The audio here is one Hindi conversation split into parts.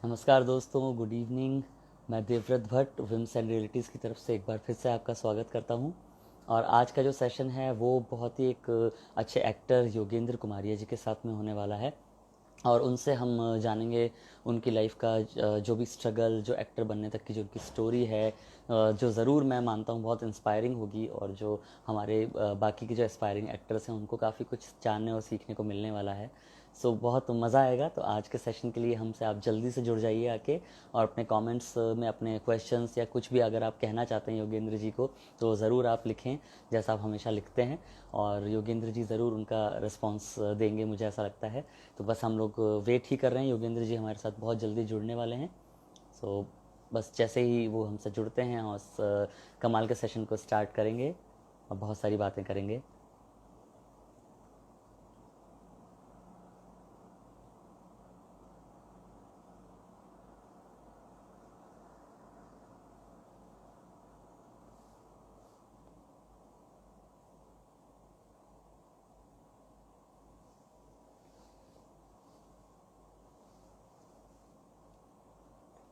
नमस्कार दोस्तों, गुड इवनिंग। मैं Devvrat Bhatt Whims and Realities की तरफ से एक बार फिर से आपका स्वागत करता हूं। और आज का जो सेशन है वो बहुत ही एक अच्छे एक्टर योगेंद्र कुमारिया जी के साथ में होने वाला है। और उनसे हम जानेंगे उनकी लाइफ का जो भी स्ट्रगल, जो एक्टर बनने तक की जो उनकी स्टोरी है, जो ज़रूर मैं मानता हूँ बहुत इंस्पायरिंग होगी। और जो हमारे बाकी के जो एस्पायरिंग एक्टर्स हैं उनको काफ़ी कुछ जानने और सीखने को मिलने वाला है। सो बहुत मज़ा आएगा। तो आज के सेशन के लिए हमसे आप जल्दी से जुड़ जाइए आके, और अपने कमेंट्स में अपने क्वेश्चंस या कुछ भी अगर आप कहना चाहते हैं योगेंद्र जी को तो ज़रूर आप लिखें, जैसा आप हमेशा लिखते हैं। और योगेंद्र जी ज़रूर उनका रिस्पॉन्स देंगे, मुझे ऐसा लगता है। तो बस हम लोग वेट ही कर रहे हैं, योगेंद्र जी हमारे साथ बहुत जल्दी जुड़ने वाले हैं। सो बस जैसे ही वो हमसे जुड़ते हैं और उस कमाल के सेशन को स्टार्ट करेंगे और बहुत सारी बातें करेंगे।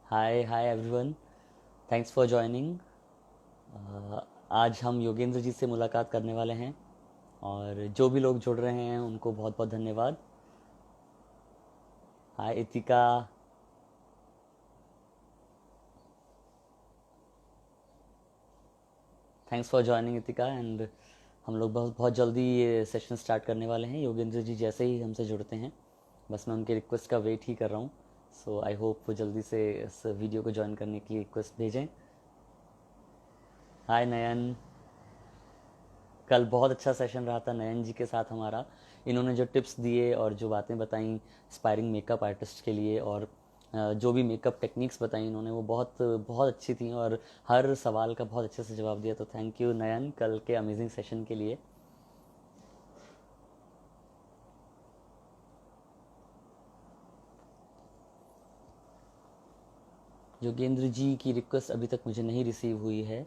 Hi hi everyone, thanks for joining. आज हम योगेंद्र जी से मुलाकात करने वाले हैं, और जो भी लोग जुड़ रहे हैं उनको बहुत बहुत धन्यवाद। Hi Itika, thanks for joining Itika. And हम लोग बहुत बहुत जल्दी ये सेशन स्टार्ट करने वाले हैं। योगेंद्र जी जैसे ही हमसे जुड़ते हैं, बस मैं उनके रिक्वेस्ट का वेट ही कर रहा हूँ। सो आई होप वो जल्दी से इस वीडियो को ज्वाइन करने की रिक्वेस्ट भेजें। हाय नयन, कल बहुत अच्छा सेशन रहा था नयन जी के साथ हमारा। इन्होंने जो टिप्स दिए और जो बातें बताई इंस्पायरिंग मेकअप आर्टिस्ट के लिए, और जो भी मेकअप टेक्निक्स बताई इन्होंने वो बहुत बहुत अच्छी थी, और हर सवाल का बहुत अच्छे से जवाब दिया। तो थैंक यू नयन कल के अमेजिंग सेशन के लिए। योगेंद्र जी की रिक्वेस्ट अभी तक मुझे नहीं रिसीव हुई है।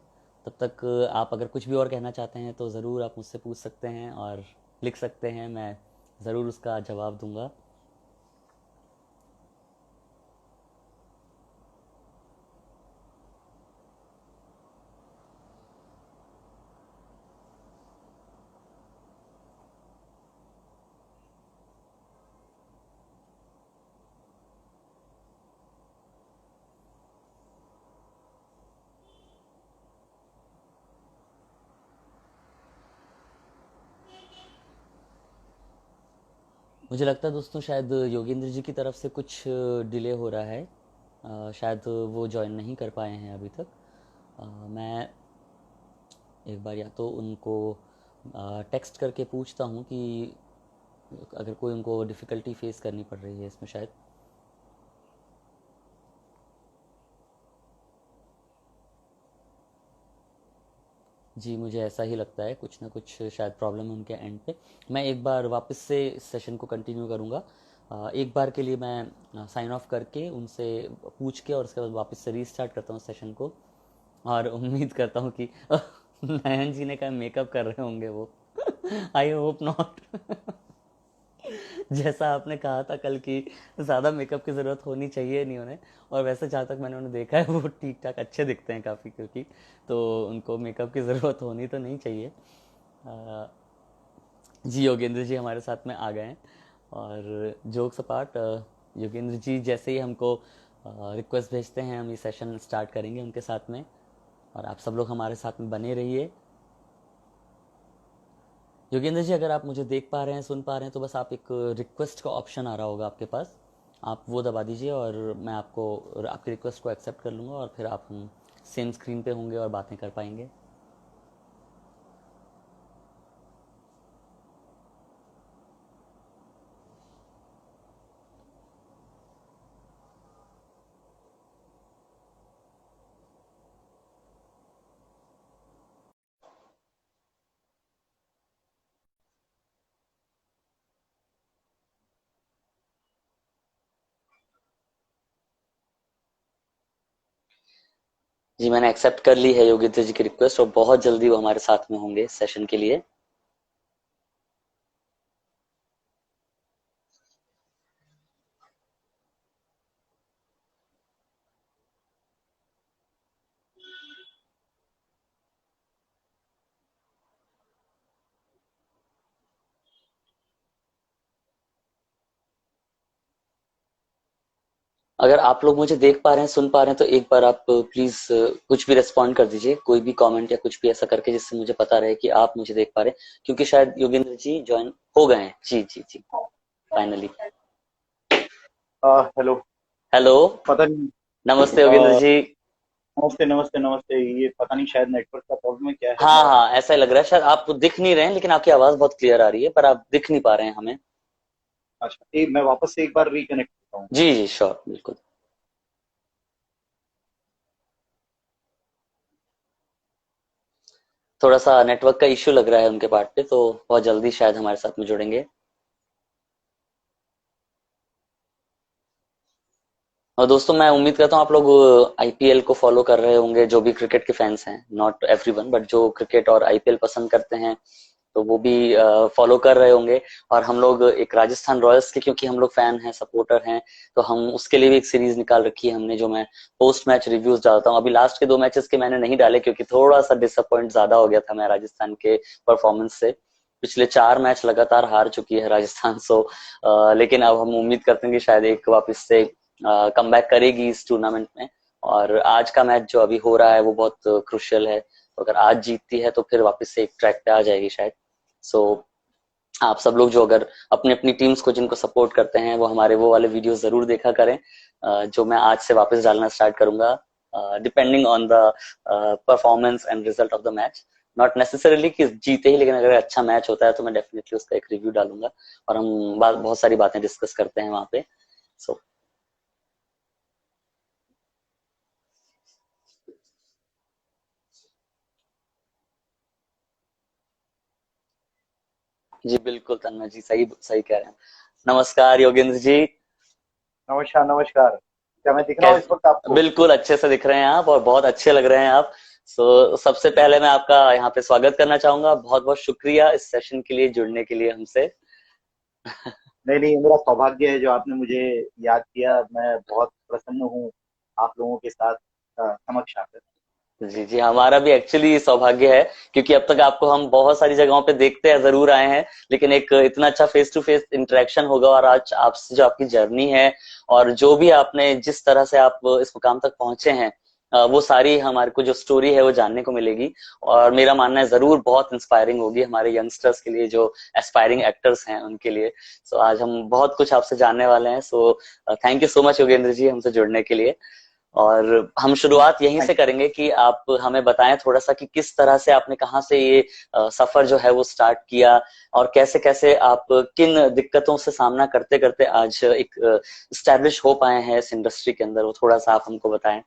तब तक आप अगर कुछ भी और कहना चाहते हैं तो ज़रूर आप मुझसे पूछ सकते हैं और लिख सकते हैं, मैं ज़रूर उसका जवाब दूंगा। मुझे लगता है दोस्तों शायद योगेंद्र जी की तरफ से कुछ डिले हो रहा है। शायद वो ज्वाइन नहीं कर पाए हैं अभी तक। मैं एक बार या तो उनको टेक्स्ट करके पूछता हूँ कि अगर कोई उनको डिफ़िकल्टी फेस करनी पड़ रही है इसमें शायद। जी मुझे ऐसा ही लगता है, कुछ ना कुछ शायद प्रॉब्लम है उनके एंड पे। मैं एक बार वापस से इस सेशन को कंटिन्यू करूँगा। एक बार के लिए मैं साइन ऑफ करके उनसे पूछ के और उसके बाद वापस से रीस्टार्ट करता हूँ सेशन को। और उम्मीद करता हूँ कि नयन जी ने कहा मेकअप कर रहे होंगे वो। I hope not. जैसा आपने कहा था कल की, ज़्यादा मेकअप की ज़रूरत होनी चाहिए नहीं उन्हें। और वैसे जहाँ तक मैंने उन्हें देखा है वो ठीक ठाक अच्छे दिखते हैं काफ़ी, क्योंकि तो उनको मेकअप की ज़रूरत होनी तो नहीं चाहिए। अ, जी योगेंद्र जी हमारे साथ में आ गए हैं। और जोक्स अपार्ट, योगेंद्र जी जैसे ही हमको रिक्वेस्ट भेजते हैं हम ये सेशन स्टार्ट करेंगे उनके साथ में। और आप सब लोग हमारे साथ में बने रहिए। योगेंद्र जी अगर आप मुझे देख पा रहे हैं, सुन पा रहे हैं, तो बस आप एक रिक्वेस्ट का ऑप्शन आ रहा होगा आपके पास, आप वो दबा दीजिए और मैं आपको आपकी रिक्वेस्ट को एक्सेप्ट कर लूँगा, और फिर आप हम सेम स्क्रीन पे होंगे और बातें कर पाएंगे। जी मैंने एक्सेप्ट कर ली है योगेंद्र जी की रिक्वेस्ट, और बहुत जल्दी वो हमारे साथ में होंगे सेशन के लिए। अगर आप लोग मुझे देख पा रहे हैं, सुन पा रहे हैं, तो एक बार आप प्लीज कुछ भी रिस्पॉन्ड कर दीजिए, कोई भी कमेंट या कुछ भी ऐसा करके, जिससे मुझे पता रहे कि आप मुझे देख पा रहे हैं, क्योंकि शायद योगेंद्र जी ज्वाइन हो गए हैं। जी जी जी, फाइनली। हेलो। हेलो। पता नहीं। नमस्ते योगेंद्र जी। नमस्ते नमस्ते नमस्ते। ये पता नहीं, शायद नेटवर्क का प्रॉब्लम है, क्या है। हाँ मैं हाँ, ऐसा ही लग रहा है, शायद आप दिख नहीं रहे हैं, लेकिन आपकी आवाज बहुत क्लियर आ रही है, पर आप दिख नहीं पा रहे हैं हमें। अच्छा, मैं वापस से एक बार रिकनेक्ट करता हूँ। जी जी, श्योर, बिल्कुल। थोड़ा सा नेटवर्क का इश्यू लग रहा है उनके पार्ट पे, तो बहुत जल्दी शायद हमारे साथ में जुड़ेंगे। और दोस्तों, मैं उम्मीद करता हूँ आप लोग आईपीएल को फॉलो कर रहे होंगे, जो भी क्रिकेट के फैंस हैं, नॉट एवरीवन, बट जो क्रिकेट और आईपीएल पसंद करते हैं, तो वो भी फॉलो कर रहे होंगे। और हम लोग एक राजस्थान रॉयल्स के, क्योंकि हम लोग फैन हैं, सपोर्टर हैं, तो हम उसके लिए भी एक सीरीज निकाल रखी है हमने, जो मैं पोस्ट मैच रिव्यूज डालता हूँ। अभी लास्ट के 2 मैचेस के मैंने नहीं डाले, क्योंकि थोड़ा सा डिसअपॉइंट ज्यादा हो गया था मैं राजस्थान के परफॉर्मेंस से। पिछले 4 मैच लगातार हार चुकी है राजस्थान, लेकिन अब हम उम्मीद करते हैं कि शायद एक वापस से कमबैक करेगी इस टूर्नामेंट में। और आज का मैच जो अभी हो रहा है वो बहुत क्रुशियल है, तो अगर आज जीतती है तो फिर वापस से एक ट्रैक पे आ जाएगी शायद। सो आप सब लोग जो अगर अपनी अपनी टीम्स को जिनको सपोर्ट करते हैं, वो हमारे वो वाले वीडियो जरूर देखा करें, जो मैं आज से वापस डालना स्टार्ट करूंगा, depending on the performance and result of the match. Not necessarily कि जीते ही, लेकिन अगर अच्छा मैच होता है तो मैं डेफिनेटली उसका एक रिव्यू डालूंगा, और हम बहुत सारी बातें डिस्कस करते हैं वहां पे। सो जी बिल्कुल तन्मय जी, सही सही कह रहे हैं। नमस्कार योगेंद्र जी। नमस्कार नमस्कार। क्या मैं दिख रहा हूँ इस वक्त कैसे? आपको? बिल्कुल अच्छे से दिख रहे हैं आप, और बहुत अच्छे लग रहे हैं आप। सबसे पहले मैं आपका यहाँ पे स्वागत करना चाहूंगा, बहुत बहुत शुक्रिया इस सेशन के लिए जुड़ने के लिए हमसे। नहीं नहीं, मेरा सौभाग्य है जो आपने मुझे याद किया। मैं बहुत प्रसन्न हूँ आप लोगों के साथ समक्ष आकर। जी जी, हमारा भी एक्चुअली सौभाग्य है, क्योंकि अब तक आपको हम बहुत सारी जगहों पे देखते हैं, जरूर आए हैं, लेकिन एक इतना अच्छा फेस टू फेस इंटरेक्शन होगा, और आज आपसे जो आपकी जर्नी है, और जो भी आपने जिस तरह से आप इस मुकाम तक पहुंचे हैं, वो सारी हमारे को जो स्टोरी है वो जानने को मिलेगी। और मेरा मानना है जरूर बहुत इंस्पायरिंग होगी हमारे यंगस्टर्स के लिए, जो एस्पायरिंग एक्टर्स हैं उनके लिए। सो आज हम बहुत कुछ आपसे जानने वाले हैं। So thank you so much Yogendra ji हमसे जुड़ने के लिए। और हम शुरुआत यहीं से थैंक करेंगे कि आप हमें बताएं थोड़ा सा कि किस तरह से आपने, कहाँ से ये सफर जो है वो स्टार्ट किया, और कैसे कैसे आप किन दिक्कतों से सामना करते करते आज एक स्टैब्लिश हो पाए हैं इस इंडस्ट्री के अंदर, वो थोड़ा सा आप हमको बताएं।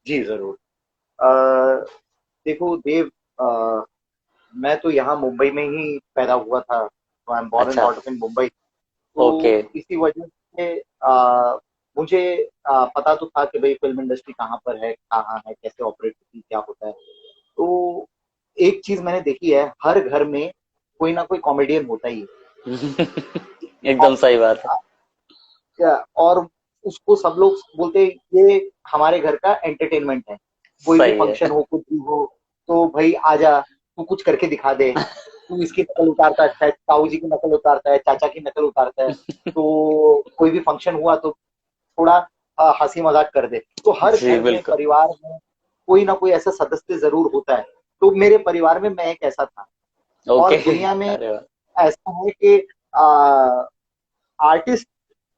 जी जरूर। अ, देखो देव, मैं तो यहाँ मुंबई में ही पैदा हुआ था। आई एम बॉर्न एंड अच्छा। Brought up in Mumbai. Okay. तो इसी वजह से मुझे पता तो था कि भाई फिल्म इंडस्ट्री कहाँ पर है, कहाँ है, कैसे ऑपरेट होती है, क्या होता है। तो एक चीज मैंने देखी है, हर घर में कोई ना कोई कॉमेडियन होता ही है। एकदम सही बात है। और उसको सब लोग बोलते हैं ये हमारे घर का एंटरटेनमेंट है। कोई भी सही फंक्शन है। हो, कुछ भी हो, तो भाई आजा, तू कुछ करके दिखा दे। तू इसकी नकल उतारता है, ताऊ जी की नकल उतारता है, चाचा की नकल उतारता है। तो कोई भी फंक्शन हुआ तो थोड़ा हंसी मजाक कर दे। तो हर जी घर में, बिल्कुल। परिवार में कोई ना कोई ऐसा सदस्य जरूर होता है। तो मेरे परिवार में मैं एक ऐसा था। ओके। और दुनिया में अरे वाह। ऐसा है कि आर्टिस्ट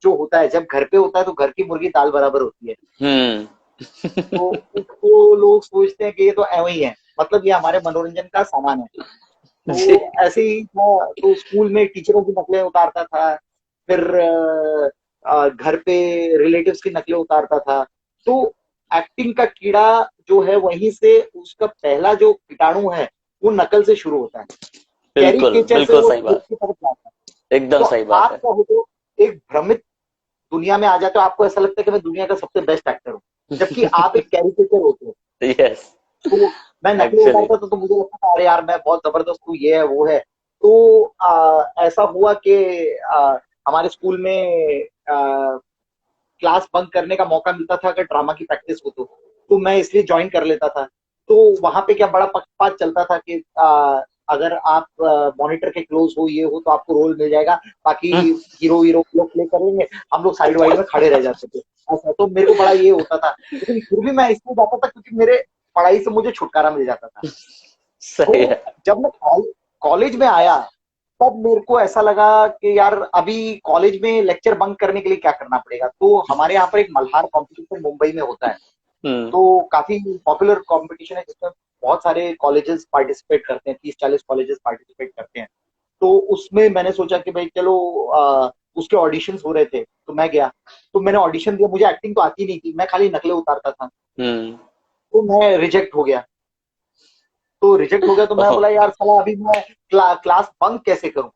जो होता है जब घर पे होता है तो घर की मुर्गी दाल बराबर होती है। हम्म। तो उसको लोग सोचते हैं कि ये तो ऐवे ही है, मतलब ये हमारे मनोरंजन का सामान है। जी। तो ऐसे ही था। तो स्कूल में टीचरों की नकलें उतारता था, फिर घर पे रिलेटिव्स की नकलें उतारता था। तो एक्टिंग का कीड़ा जो है, वहीं से उसका पहला जो कीटाणु है वो नकल से शुरू होता है। बिल्कुल कैरिकेचर से बिल्कुल वो सही स्क्रिप्ट बात। की तरफ जाता है। एकदम तो सही बात आप है। चाहो तो एक भ्रमित दुनिया में आ जाते हो, आपको ऐसा लगता है कि मैं दुनिया का सबसे बेस्ट एक्टर हूँ, जबकि आप एक कैरिकेचर होते हो। यस। तो मैं नकली एक्चुअली। उतारता था तो मुझे लगता था अरे यार मैं बहुत जबरदस्त हूँ, ये है वो है। तो ऐसा हुआ कि हमारे स्कूल में क्लास बंक करने का मौका मिलता था अगर ड्रामा की प्रैक्टिस हो तो मैं इसलिए ज्वाइन कर लेता था। तो वहां पे क्या बड़ा पक्षपात चलता था कि अगर आप मॉनिटर के क्लोज हो, ये हो, तो आपको रोल मिल जाएगा, बाकी हम्म, हीरो हीरो लोग प्ले करेंगे, हम लोग साइड वाइड में खड़े रह जाते थे। ऐसा तो मेरे को बड़ा ये होता था, लेकिन फिर भी मैं इसमें जाता था क्योंकि मेरे पढ़ाई से मुझे छुटकारा मिल जाता था। सही तो है। जब मैं कॉलेज में आया, तब मेरे को ऐसा लगा कि यार अभी कॉलेज में लेक्चर बंक करने के लिए क्या करना पड़ेगा। तो हमारे यहाँ पर एक मल्हार कॉम्पिटिशन मुंबई में होता है, हम्म। तो काफी पॉपुलर कॉम्पिटिशन है जिसमें बहुत सारे कॉलेजेस पार्टिसिपेट करते हैं, 30-40 कॉलेजेस पार्टिसिपेट करते हैं। तो उसमें मैंने सोचा कि भाई चलो, उसके ऑडिशंस हो रहे थे तो मैं गया। तो मैंने ऑडिशन दिया, मुझे एक्टिंग तो आती नहीं थी, मैं खाली नकलें उतारता था। हम्म। तो मैं रिजेक्ट हो गया। तो रिजेक्ट हो गया तो मैं ओहो। बोला यार साला अभी मैं क्लास बंक कैसे करूं।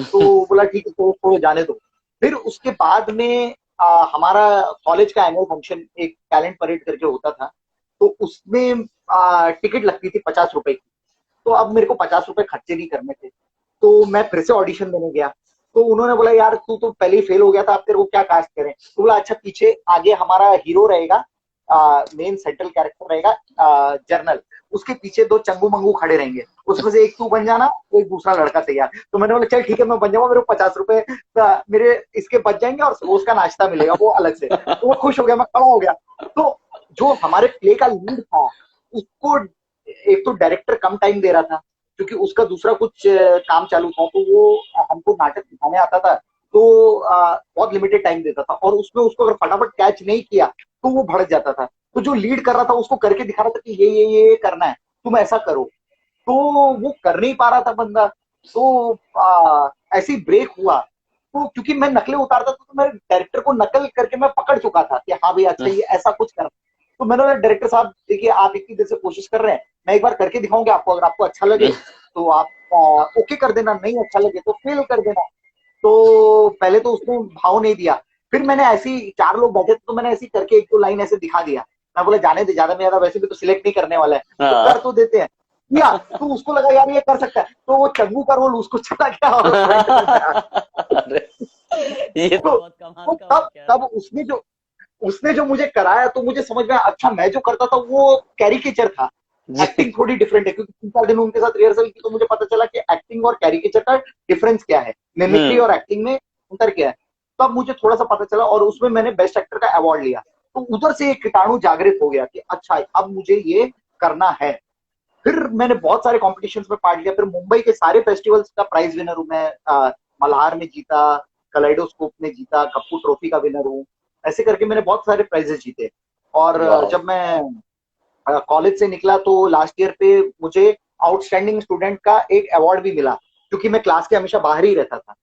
तो हम्म। बोला ठीक है, तो छोड़ो जाने दो। फिर उसके बाद में हमारा कॉलेज का एनुअल फंक्शन, एक टैलेंट परेड करके होता था, तो उसमें टिकट लगती थी 50 रुपए की। तो अब मेरे को 50 रुपए खर्चे नहीं करने थे, तो मैं फिर से ऑडिशन देने गया। तो उन्होंने बोला यार तू तो पहले ही फेल हो गया था, अब तेरे को क्या कास्ट करें। तो बोला अच्छा, पीछे आगे हमारा हीरो रहेगा, मेन सेंट्रल कैरेक्टर रहेगा, जर्नल, उसके पीछे दो चंगू मंगू खड़े रहेंगे, उसमें से एक तू बन जाना, एक दूसरा लड़का तैयार। तो मैंने बोला चल ठीक है, मैं बन जाऊंगा, मेरे को 50 रुपए मेरे इसके बच जाएंगे और रोज का नाश्ता मिलेगा वो अलग से। तो वो खुश हो गया, मैं खड़ा हो गया। तो जो हमारे प्ले का लीड था, उसको एक तो डायरेक्टर कम टाइम दे रहा था क्योंकि उसका दूसरा कुछ काम चालू था, तो वो हमको नाटक दिखाने आता था, तो बहुत लिमिटेड टाइम देता था, और उसमें उसको अगर फटाफट कैच नहीं किया तो वो भड़क जाता था। तो जो लीड कर रहा था उसको करके दिखा रहा था कि ये करना है, तुम ऐसा करो। तो वो कर नहीं पा रहा था बंदा। तो ऐसे ही ब्रेक हुआ। तो क्योंकि मैं नकलें उतारता था, तो मैं डायरेक्टर को नकल करके मैं पकड़ चुका था कि हाँ भाई अच्छा ये ऐसा कुछ करना। तो मैंने बोला डायरेक्टर साहब देखिए, आप इतनी देर से कोशिश कर रहे हैं, मैं एक बार करके दिखाऊंगा आपको, अगर आपको अच्छा लगे तो आप ओके कर देना, नहीं अच्छा लगे तो फेल कर देना। तो पहले तो उसने भाव नहीं दिया। फिर मैंने ऐसी, 4 लोग बैठे थे, तो मैंने ऐसी करके एक दो लाइन ऐसे दिखा दिया। मैं बोला जाने दे, ज्यादा में ज्यादा वैसे भी तो सिलेक्ट नहीं करने वाला है, तो कर हाँ। तो देते हैं। किया, तो उसको लगा यार ये कर सकता है, तो वो चंगू का रोल उसको चला गया और फ्रंट में मैं आ अरे, ये गया। तो बहुत कमाल तो का तब वाक्य तब है। उसने जो मुझे कराया, तो मुझे समझ में आया, अच्छा मैं जो करता था वो कैरिकेचर था, जी। एक्टिंग थोड़ी डिफरेंट है। क्योंकि 3-4 दिन उनके साथ रिहर्सल की तो मुझे पता चला कि एक्टिंग और कैरिकेचर का डिफरेंस क्या है, मिमिक्री हम्म। और एक्टिंग में अंतर क्या है। तब मुझे थोड़ा सा पता चला, और उसमें मैंने बेस्ट एक्टर का अवार्ड लिया। तो उधर से एक कीटाणु जागृत हो गया कि अच्छा अब मुझे ये करना है। फिर मैंने बहुत सारे कॉम्पिटिशन्स में पार्ट लिया, फिर मुंबई के सारे फेस्टिवल्स का प्राइज विनर हूं मैं। मल्हार में जीता, कलाइडोस्कोप में जीता, कप्पू ट्रॉफी का विनर हूँ। ऐसे करके मैंने बहुत सारे प्राइजेस जीते। और वाह। जब मैं कॉलेज से निकला तो लास्ट ईयर पे मुझे आउटस्टैंडिंग स्टूडेंट का एक अवार्ड भी मिला, क्योंकि मैं क्लास के हमेशा बाहर ही रहता था।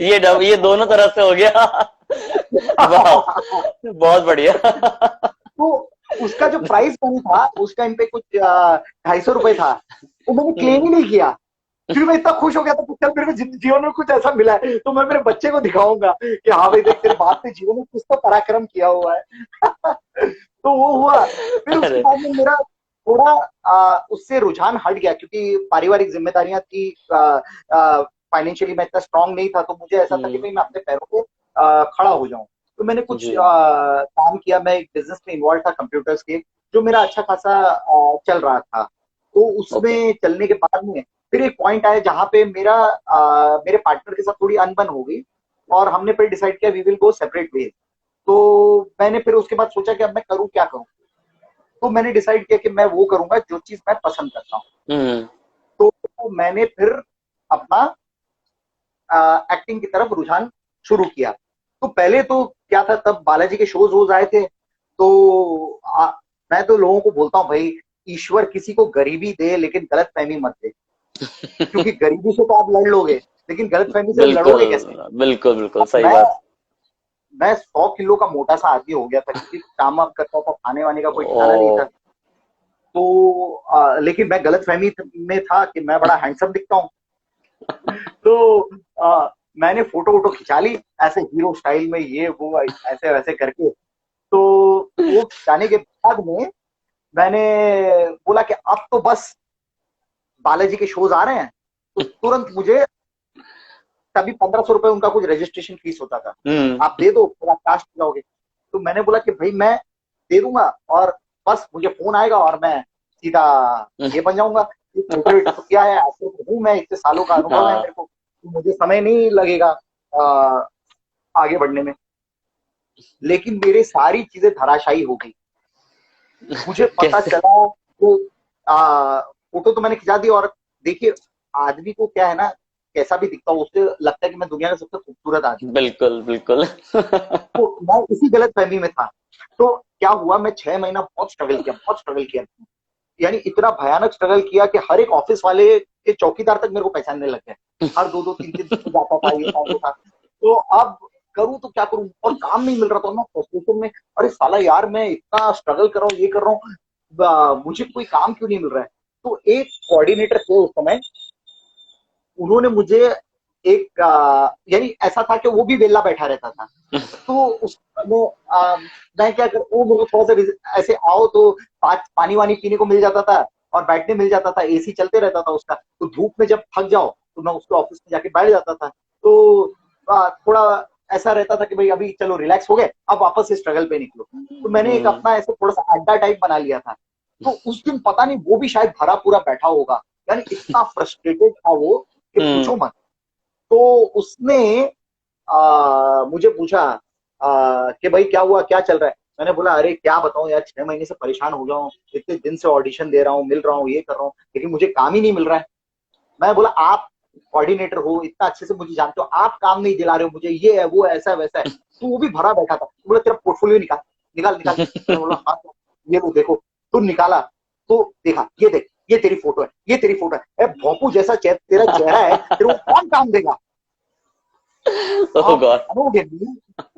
ये दोनों तरह से हो गया। वाह, बहुत बढ़िया। तो उसका जो प्राइस मनी था उस टाइम पे कुछ 250 रुपए था, वो मैंने क्लेम हम्म। ही नहीं किया। फिर मैं इतना खुश हो गया था कि चल मेरे को जीवन में कुछ ऐसा मिला है तो मैं मेरे बच्चे को दिखाऊंगा कि हाँ भाई देख, तेरे बाप ने जीवन में कुछ तो पराक्रम किया हुआ है। तो वो हुआ। फिर उसके अरे। बाद में मेरा थोड़ा उससे रुझान हट गया, क्योंकि पारिवारिक जिम्मेदारियां थी, फाइनेंशियली मैं इतना स्ट्रांग नहीं था, तो मुझे ऐसा था कि हम्म। भाई मैं अपने पैरों पे खड़ा हो जाऊं। तो मैंने कुछ जी। काम किया, मैं एक बिजनेस में इन्वॉल्व था कंप्यूटर्स के, जो मेरा अच्छा खासा चल रहा था। तो ओके। उसमें चलने के बाद में फिर एक पॉइंट आया जहां पे मेरे पार्टनर के साथ थोड़ी अनबन हो गई, और हमने फिर डिसाइड किया we will go separate ways. तो मैंने फिर उसके बाद सोचा कि अब मैं करूं क्या करूं। तो मैंने डिसाइड किया कि मैं वो करूंगा जो चीज मैं पसंद करता हूँ। हम्म। तो मैंने फिर अपना एक्टिंग की तरफ रुझान शुरू किया। तो पहले तो क्या था, तब बालाजी के शोज वोज आए थे। तो मैं तो लोगों को बोलता हूँ भाई, ईश्वर किसी को गरीबी दे लेकिन गलत फहमी मत दे। क्योंकि गरीबी से तो आप लड़ लोगे, लेकिन गलत फहमी से बिल्कुल, लड़ोगे कैसे। बिल्कुल, बिल्कुल अब सही मैं बात। मैं 100 किलो का मोटा सा आदमी हो गया था, क्योंकि काम वाम करता था, खाने वाने का कोई ठिकाना नहीं था। ओ। तो लेकिन मैं गलत फहमी में था कि मैं बड़ा हैंडसम दिखता हूँ। तो मैंने फोटो वोटो खिंचा ली ऐसे हीरो स्टाइल में, ये वो ऐसे वैसे करके। तो वो खिंचाने के बाद में मैंने बोला कि अब तो बस, बालाजी के शोज आ रहे हैं, तो तुरंत मुझे, तभी 1500 रुपए उनका कुछ रजिस्ट्रेशन फीस होता था, हम्म। आप दे दो फिर आप कास्ट जाओगे। तो मैंने बोला कि भाई मैं दे दूंगा, और बस मुझे फोन आएगा और मैं सीधा ये बन जाऊंगा। मोटिवेट तो किया है, एक्टर तो हूँ मैं, इतने सालों का अनुभव है हाँ। मेरे को, तो मुझे समय नहीं लगेगा आगे बढ़ने में। लेकिन मेरी सारी चीजें धराशायी हो गई। मुझे पता कैसे? चला कि फोटो तो मैंने खिंचा दी, और देखिए आदमी को क्या है ना, कैसा भी दिखता हो उससे लगता है कि मैं दुनिया का सबसे खूबसूरत आदमी। बिल्कुल बिल्कुल। तो मैं इसी गलत फहमी में था। तो क्या हुआ, मैं 6 महीना बहुत स्ट्रगल किया, बहुत स्ट्रगल किया। यानी इतना भयानक स्ट्रगल किया कि हर एक ऑफिस वाले के चौकीदार तक मेरे को पहचानने लग गए। हर 2-2 3-3 दिन में जाता था, ये था वो था। तो अब करूं तो क्या करूं, और काम नहीं मिल रहा था, मैं फ्रस्ट्रेशन में, अरे साला यार मैं इतना स्ट्रगल कर रहा हूँ, ये कर रहा हूँ, मुझे कोई काम क्यों नहीं मिल रहा है। तो एक कोऑर्डिनेटर थे उस समय, उन्होंने मुझे एक यानी ऐसा था कि वो भी वेला बैठा रहता था। तो उस वो मैं क्या कर, वो मेरे को थोड़ा सा ऐसे आओ तो पानी वानी पीने को मिल जाता था, और बैठने मिल जाता था, एसी चलते रहता था उसका। तो धूप में जब थक जाओ तो मैं उसके ऑफिस में जाके बैठ जाता था। तो थोड़ा ऐसा रहता था कि भाई अभी चलो रिलैक्स हो गए, अब वापस से स्ट्रगल पे निकलो। तो मैंने एक हम्म। अपना ऐसे थोड़ा सा अड्डा टाइप बना लिया था। तो उस दिन पता नहीं वो भी शायद भरा पूरा बैठा होगा, यानी इतना फ्रस्ट्रेटेड था वो कि हम्म। पूछो मत। तो उसने मुझे पूछा कि भाई क्या हुआ, क्या चल रहा है। मैंने बोला अरे क्या बताऊं यार, 6 महीने से परेशान हो गया हूँ, इतने दिन से ऑडिशन दे रहा हूँ, मिल रहा हूँ, ये कर रहा हूँ, लेकिन मुझे काम ही नहीं मिल रहा है। मैं बोला आप कोऑर्डिनेटर हो, इतना अच्छे से मुझे जानते हो, आप काम नहीं दिला रहे हो मुझे, ये है वो है, ऐसा है वैसा है। तो वो भी भरा बैठा था। तो बोला तेरा पोर्टफोलियो निकाल, निकाल निकाल। मैंने बोला हाँ तो ये लो देखो। तो निकाला, तो देखा, ये देख, ये तेरी फोटो है, ये तेरी फोटो है। भोंपू जैसा तेरा चेहरा है, तेरे को कौन काम देगा। ओह आप गॉड। मानोगे नहीं,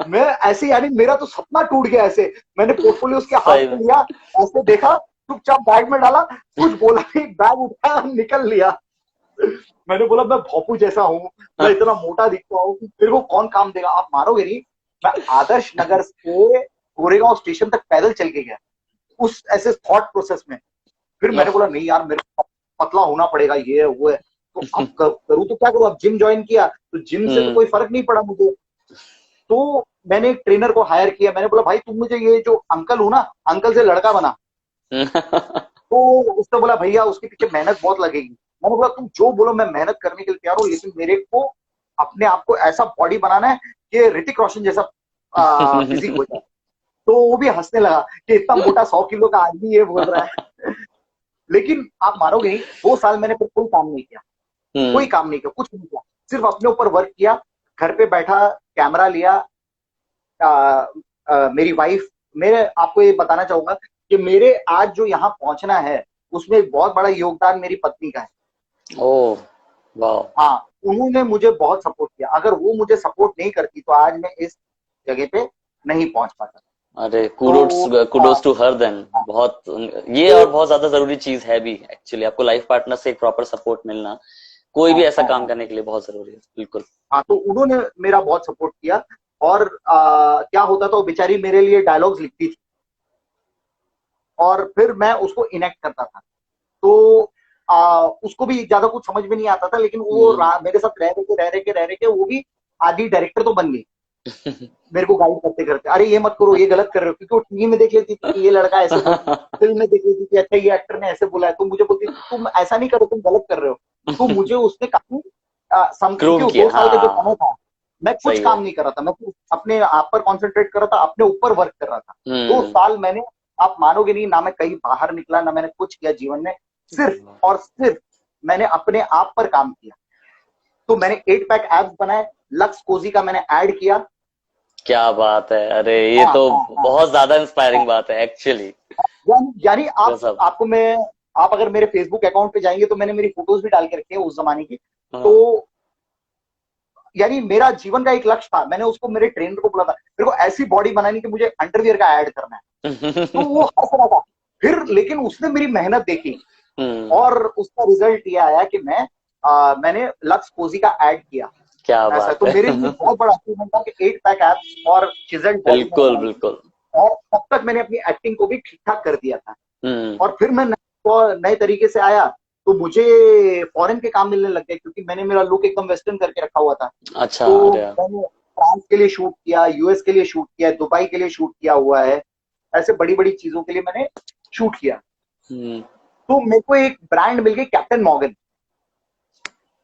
मैं ऐसे, यानी मेरा तो सपना टूट गया ऐसे। मैंने पोर्टफोलियो उसके हाथ सही में में। लिया, ऐसे देखा, चुपचाप बैग में डाला, कुछ बोला नहीं, बैग उठाया, निकल लिया। मैंने बोला मैं भोंपू जैसा हूँ, मैं हाँ। इतना मोटा दिखता हूँ, मेरे को कौन काम देगा। आप मानोगे नहीं, मैं आदर्श नगर से गोरेगांव स्टेशन तक पैदल चल के गया, उस ऐसे थॉट प्रोसेस में। फिर मैंने ओह। बोला नहीं यार, मेरे को पतला होना पड़ेगा, ये है वो है। तो अब करूँ तो क्या करूँ, अब जिम ज्वाइन किया, तो जिम से तो हम्म। कोई फर्क नहीं पड़ा मुझे। तो मैंने एक ट्रेनर को हायर किया। मैंने बोला भाई तुम मुझे ये जो अंकल हो ना, अंकल से लड़का बना। तो उसने बोला भैया उसके पीछे मेहनत बहुत लगेगी। मैंने बोला तुम जो बोलो मैं मेहनत करने के लिए तैयार हूँ, लेकिन मेरे को अपने आप को ऐसा बॉडी बनाना है कि ऋतिक रोशन जैसा फिजिक हो जाए। तो वो भी हंसने लगा कि इतना मोटा 100 किलो का आदमी ये बोल रहा है। लेकिन आप मानोगे नहीं, 2 साल मैंने फिर कोई काम नहीं किया, कोई हम्म। काम नहीं किया, कुछ नहीं किया, सिर्फ अपने ऊपर वर्क किया। घर पे बैठा, कैमरा लिया। आ, मेरी वाइफ, मेरे आपको ये बताना चाहूंगा कि मेरे आज जो यहाँ पहुंचना है उसमें एक बहुत बड़ा योगदान मेरी पत्नी का है। ओह। वाह। हाँ, उन्होंने मुझे बहुत सपोर्ट किया। अगर वो मुझे सपोर्ट नहीं करती तो आज मैं इस जगह पे नहीं पहुंच पाता। अरे कुडोस, तो कुडोस टू हर देन। हाँ, बहुत, ये तो और बहुत ज्यादा जरूरी चीज है भी एक्चुअली, आपको लाइफ पार्टनर से एक प्रॉपर सपोर्ट मिलना कोई हाँ, भी ऐसा हाँ, काम हाँ, करने के लिए बहुत जरूरी है। बिल्कुल। हाँ, तो उन्होंने मेरा बहुत सपोर्ट किया। और क्या होता था, वो बेचारी मेरे लिए डायलॉग्स लिखती थी, और फिर मैं उसको इनेक्ट करता था। तो उसको भी ज्यादा कुछ समझ में नहीं आता था, लेकिन वो हम्म। मेरे साथ रह रहे के वो भी आधी डायरेक्टर तो बन गई, मेरे को गाइड करते करते। अरे ये मत करो, ये गलत कर रहे हो, क्योंकि वो टीवी में देख लेती थी कि ये लड़का ऐसे बोल, फिल्म में देख लेती थी अच्छा ये एक्टर ने ऐसे बोला है, तो मुझे बोलती थी तुम ऐसा नहीं करो, तुम गलत कर रहे हो। तो मुझे उसने काफी क्योंकि प्रूव वो किया, 2 साल का जो हाँ। समय था, मैं कुछ सही है। काम नहीं कर रहा था, मैं सिर्फ अपने आप पर कॉन्सेंट्रेट कर रहा था, अपने ऊपर वर्क कर रहा था। दो हम्म। साल मैंने, आप मानोगे नहीं, ना मैं कहीं बाहर निकला, ना मैंने कुछ किया जीवन में, सिर्फ और सिर्फ मैंने अपने आप पर काम किया। तो मैंने 8 पैक एब्स बनाए, लक्स कोजी का मैंने ऐड किया। क्या बात है, अरे ये हाँ, तो हाँ, हाँ, बहुत ज्यादा हाँ। इंस्पायरिंग बात है एक्चुअली। यानी गजब। आपको मैं, आप अगर मेरे फेसबुक अकाउंट पे जाएंगे तो मैंने मेरी फोटोज भी डाल के रखी है उस जमाने की। तो हाँ। यानी मेरा जीवन का एक लक्ष्य था, मैंने उसको मेरे ट्रेनर को बोला था मेरे को ऐसी बॉडी बनानी कि मुझे अंडरवियर का ऐड करना है। तो वो हंस रहा था। फिर लेकिन उसने मेरी मेहनत देखी, हम्म। और उसका रिजल्ट ये आया कि मैंने लक्स कोजी का ऐड किया। क्या ऐसा बात तो मेरे है। लिए बहुत बड़ा अचीवमेंट था कि 8 पैक एब्स और चिजल्ड बॉडी मैंने बिल्कुल बनाई थी। बिल्कुल। और तब तक मैंने अपनी एक्टिंग को भी ठीक ठाक कर दिया था। हम्म। और फिर मैं नए तरीके से आया, तो मुझे फॉरेन के काम मिलने लग गए, क्योंकि मैंने मेरा लुक एकदम वेस्टर्न करके रखा हुआ था। अच्छा, तो अरे। मैंने फ्रांस के लिए शूट किया, यूएस के लिए शूट किया, दुबई के लिए शूट किया हुआ है। ऐसे बड़ी बड़ी चीजों के लिए मैंने शूट किया। हम्म। तो मेरे को एक ब्रांड मिल गई कैप्टन मॉर्गन,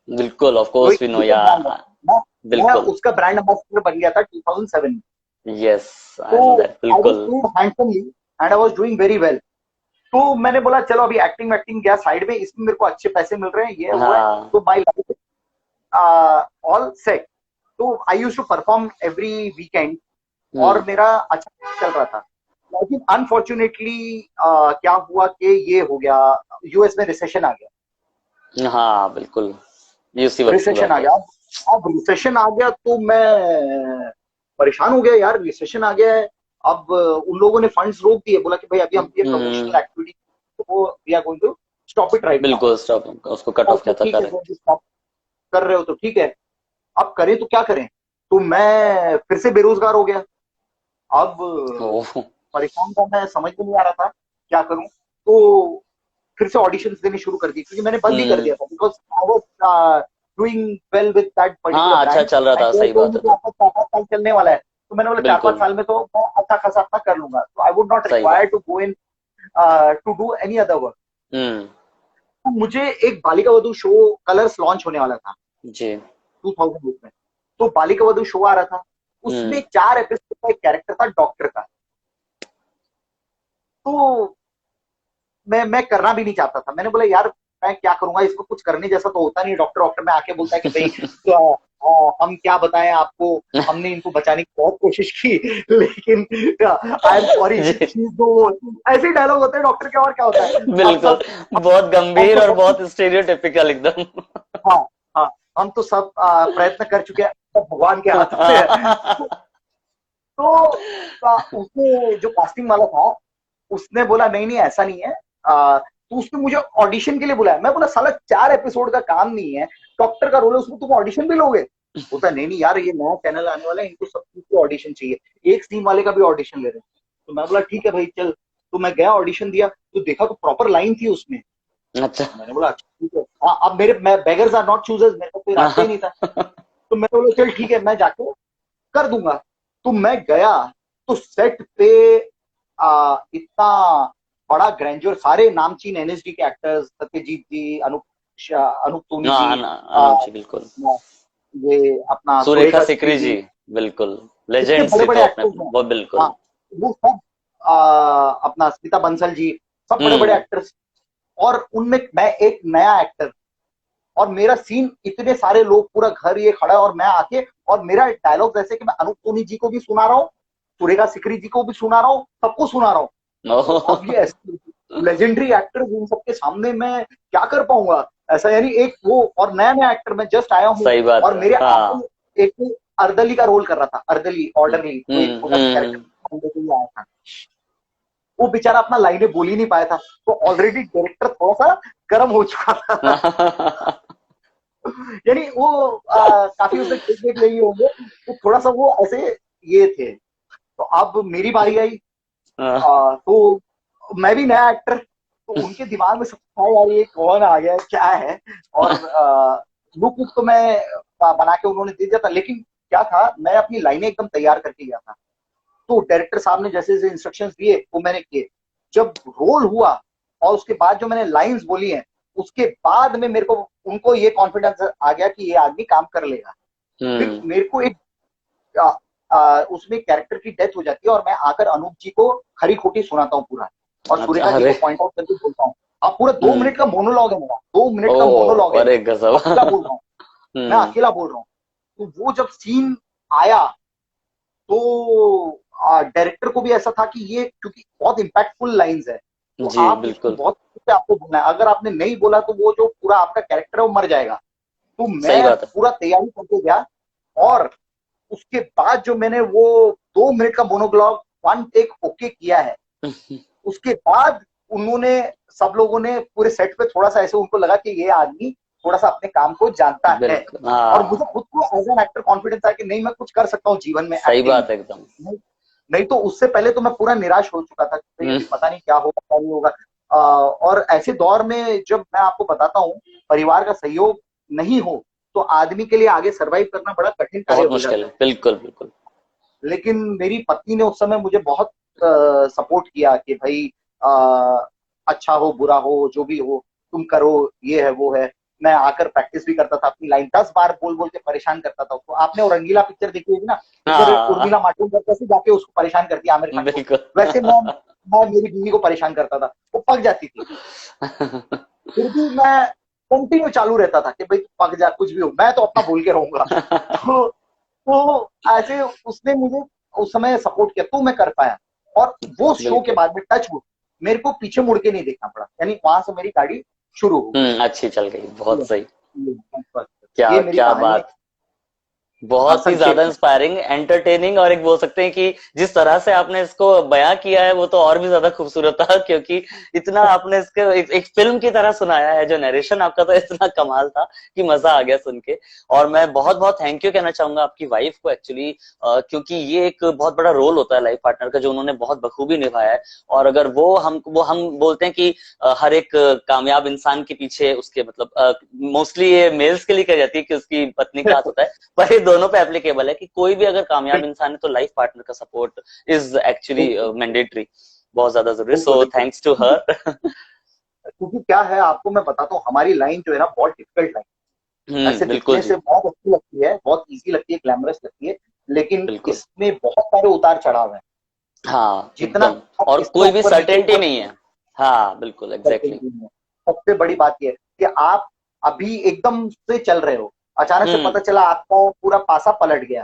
बिल्कुल, ऑफ जो कोर्स एक वी नो, क्रिकेट या ब्रांड है। मैं बिल्कुल। उसका ब्रांड एम्बेसडर बन गया था 2007 में। यस, आई तो नो दैट, आई वाज बिल्कुल। Paid handsomely and I was doing very well. तो मैंने बोला चलो अभी एक्टिंग वैक्टिंग गया साइड में, इसमें मेरे को अच्छे पैसे मिल रहे हैं, ये वो है, हाँ। तो माय लाइफ ऑल सेट। तो I used to perform every weekend और हम्म। मेरा अच्छा चल रहा था। लेकिन अनफॉर्चुनेटली क्या हुआ कि ये हो गया, यूएस में रिसेशन आ गया। हाँ बिल्कुल, ये उसी वक्त पूरा रिसेशन आ हुआ। गया। अब रिसेशन आ गया तो मैं परेशान हो गया यार, रिसेशन आ गया है। अब उन लोगों ने फंड्स रोक दिए, बोला कि भाई अभी हम ये प्रमोशनल हम्म। एक्टिविटी वो we are going to stop it right now. बिल्कुल स्टॉप, उसको कट ऑफ किया था, ठीक है, करेक्ट। स्टॉप कर रहे हो तो ठीक है, अब करें तो क्या करें। तो मैं फिर से बेरोजगार हो गया। अब ओह। परेशान था मैं, समझ में नहीं आ रहा था क्या करूं। तो फिर से ऑडिशंस देने शुरू कर दिए, क्योंकि मैंने बंद ही कर हम्म। दिया था, because I was doing well with that particular हाँ, अच्छा ब्रांड चल रहा एंड था, दे सही टोल्ड बात मी है कि तो। आपका 4-5 साल चलने वाला है। तो मैंने बोला 4-5 बिल्कुल, साल में तो मैं अच्छा खासा अपना कर लूंगा, तो आई वुड नॉट सही रिक्वायर बात। To go in to do any other work. Hmm. तो मुझे एक Balika Vadhu show colours launch होने वाला था जी। 2008 में। तो बालिका वधू शो आ रहा था, उसमें हम्म। 4 एपिसोड का एक कैरेक्टर था डॉक्टर का। तो मैं करना भी नहीं चाहता था। मैंने बोला यार मैं क्या करूंगा, इसको कुछ करने जैसा तो होता नहीं। डॉक्टर डॉक्टर में आके बोलता है कि भाई तो, हम क्या बताएं आपको, हमने इनको बचाने की बहुत कोशिश की लेकिन आई एम सॉरी, जी, ऐसे डायलॉग होते हैं डॉक्टर के, और क्या होता है। अब बिल्कुल, सब बहुत हम गंभीर तो और सब कुछ, बहुत स्टेरियोटिपिकल एकदम। हाँ हाँ, हम तो सब प्रयत्न कर चुके हैं, सब भगवान के हाथ में है। तो उसने जो कास्टिंग वाला था, उसने बोला नहीं नहीं ऐसा नहीं है। तो उसने मुझे ऑडिशन के लिए बुलाया। मैं बोला साला 4 एपिसोड का काम नहीं है, डॉक्टर का रोल है, उसमें तुम ऑडिशन भी लोगे। बोलता नहीं नहीं यार, ये नया चैनल आने वाला है, इनको सब चीज को ऑडिशन चाहिए, एक सीन वाले का भी ऑडिशन ले रहे हैं। तो मैं बोला ठीक है भाई चल। तो मैं गया, ऑडिशन दिया, तो देखा तो प्रॉपर लाइन थी उसमें। अच्छा। मैंने बोला अच्छा ठीक है, हाँ अब मेरे मैं बेगर्स आर नॉट चूजर्स, मेरे को कोई रास्ता ही नहीं था। तो मैं बोला चल ठीक है, मैं जाके कर दूंगा। तो मैं गया, तो सेट पे इतना बड़ा ग्रैंड्योर, सारे नामचीन एनएसडी के एक्टर्स, सत्यजीत जी, अनूप सोनी हाँ, जी, अनूप जी, बिल्कुल। ये अपना सुरेखा सुरेखा सिकरी सिकरी जी, जी, बिल्कुल। इतने लेजेंड्स बड़े थी बड़े तो अपने एक्टर्स अपने, हैं। वो हाँ, बिल्कुल। वो सब अपना स्मिता बंसल जी, सब बड़े बड़े हम्म। एक्टर्स। और उनमें मैं एक नया एक्टर, और मेरा सीन, इतने सारे लोग, पूरा घर ये खड़ा है, और मैं आके, और मेरा डायलॉग ऐसे कि मैं अनूप सोनी जी को भी सुना रहा हूँ, सुरेखा सिकरी जी को भी सुना रहा हूँ, सबको सुना रहा हूँ। तो अब ये ओह। लेजेंडरी एक्टर इन सबके सामने मैं क्या कर पाऊंगा ऐसा, यानी एक वो, और नया नया एक्टर, मैं जस्ट आया हूँ। सही बात और है, मेरे हाँ। आगे एक अर्दली का रोल कर रहा था, अर्दली ऑर्डरली, वो एक छोटा सा हम्म। कैरेक्टर लेके ही आया था। वो बेचारा अपना लाइनें बोल ही नहीं पाया था, तो ऑलरेडी डायरेक्टर थोड़ा सा गर्म हो चुका था। हम्म। यानी वो काफी उसने टेक वेक लिए होंगे, तो थोड़ा सा वो ऐसे ये थे। तो अब मेरी बारी आई। तो मैं भी नया एक्टर, तो उनके दिमाग में सब था यार ये कौन आ गया है, क्या है। और लुक वुक तो मैं बना के उन्होंने दे दिया था, लेकिन क्या था, मैं अपनी लाइनें एकदम तैयार करके गया था। तो डायरेक्टर साहब ने जैसे जैसे इंस्ट्रक्शंस दिए वो मैंने किए। जब रोल हुआ और उसके बाद जो मैंने लाइंस बोली हैं, उसके बाद में मेरे को, उनको ये कॉन्फिडेंस आ गया कि ये आदमी काम कर लेगा। फिर हम्म। मेरे को एक उसमें कैरेक्टर की डेथ हो जाती है, और मैं आकर अनूप जी को खरी खोटी सुनाता हूँ पूरा, और अच्छा, सुरेखा जी अरे। को पॉइंट आउट करके बोलता हूँ। अब पूरा दो हम्म। मिनट का मोनोलॉग है मेरा, 2 मिनट का मोनोलॉग ओ, है, अरे गजब। अकेला बोल रहा हूँ, मैं हम्म। अकेला बोल रहा हूँ। तो वो जब सीन आया, तो डायरेक्टर को भी ऐसा था कि ये, क्योंकि बहुत इम्पैक्टफुल लाइंस है, तो जी आप इसको बिल्कुल, बहुत अच्छे से आपको बोलना है। अगर आपने नहीं बोला तो वो जो पूरा आपका कैरेक्टर है वो मर जाएगा। तो सही मैं बात है। पूरा तैयारी करके गया, और उसके बाद जो मैंने वो 2 मिनट का मोनोलॉग वन टेक ओके किया है, उसके बाद उन्होंने, सब लोगों ने पूरे सेट पे थोड़ा सा ऐसे उनको लगा कि ये आदमी थोड़ा सा अपने काम को जानता है। बिल्कुल, और मुझे हाँ। खुद को एज एन एक्टर कॉन्फिडेंस आया कि नहीं, मैं कुछ कर सकता हूँ जीवन में सही एक्टिंग में। बात है एकदम। नहीं, नहीं तो उससे पहले तो मैं पूरा निराश हो चुका था कि भाई हम्म। अभी पता नहीं क्या होगा क्या नहीं होगा। और ऐसे दौर में जब मैं आपको बताता हूँ, परिवार का सहयोग नहीं हो तो आदमी के लिए आगे सरवाइव करना बड़ा कठिन कार्य बहुत हो मुश्किल जाता है, है। बिल्कुल बिल्कुल। लेकिन मेरी पत्नी ने उस समय मुझे बहुत सपोर्ट किया कि भाई अच्छा हो बुरा हो जो भी हो, तुम करो, ये है वो है। मैं आकर प्रैक्टिस भी करता था अपनी लाइन, 10 बार बोल बोल के परेशान करता था उसको। आपने वो रंगीला पिक्चर देखी होगी ना, उधर हाँ उर्मिला मातोंडकर कैसे जाके उसको परेशान करती है आमिर खान को, बिल्कुल। वैसे मैं मेरी बीवी को परेशान करता था। वो पक जाती थी, फिर भी मैं कंटिन्यू चालू रहता था कि भाई पक जा, कुछ भी हो, मैं तो अपना बोल के रहूंगा। तो ऐसे उसने मुझे उस समय सपोर्ट किया तो मैं कर पाया। और वो शो के बिल्कुल। बाद में टच वुड मेरे को पीछे मुड़ के नहीं देखना पड़ा, यानी वहां से मेरी गाड़ी शुरू हो अच्छी चल गई, बहुत सही। गई। क्या ये मेरी क्या कहानी है। बात, बहुत ही संक्षेप ज्यादा में। इंस्पायरिंग, एंटरटेनिंग, और एक बोल सकते हैं कि जिस तरह से आपने इसको बयां किया है वो तो और भी ज्यादा खूबसूरत था, क्योंकि इतना आपने इसके एक फिल्म की तरह सुनाया है। जो नरेशन आपका था इतना कमाल था कि मजा आ गया सुन के। और मैं बहुत बहुत थैंक यू कहना चाहूंगा आपकी वाइफ को एक्चुअली, क्योंकि ये एक बहुत बड़ा रोल होता है लाइफ पार्टनर का, जो उन्होंने बहुत बखूबी निभाया है। और अगर वो हम बोलते हैं कि हर एक कामयाब इंसान के पीछे उसके मतलब मोस्टली ये मेल्स के लिए कही जाती है कि उसकी पत्नी का हाथ होता है, पर ये दोनों पे एप्लीकेबल है कि कोई भी अगर कामयाब बिल्कुल इंसान है तो लाइफ पार्टनर का सपोर्ट इज एक्चुअली बिल्कुल मैंडेटरी, बहुत ज्यादा जरूरी। बिल्कुल सो बिल्कुल। Thanks to her. क्योंकि क्या है, आपको मैं बताता हूँ, हमारी लाइन जो है ना बहुत डिफिकल्ट लाइन। ऐसे बिल्कुल दिखने जी। से बहुत अच्छी लगती है, बहुत इजी लगती है, ग्लैमरस लगती है, लेकिन बिल्कुल। इसमें बहुत सारे उतार चढ़ाव हैं। हाँ जितना एकदम। आप और इसके कोई भी ऊपर नीचे सर्टेनिटी ऊपर नहीं है। हाँ बिल्कुल, करते एग्जैक्टली। हैं। सबसे बड़ी बात यह है कि आप अभी एकदम से चल रहे हो, अचानक से हम्म पता चला आपका पूरा पासा पलट गया,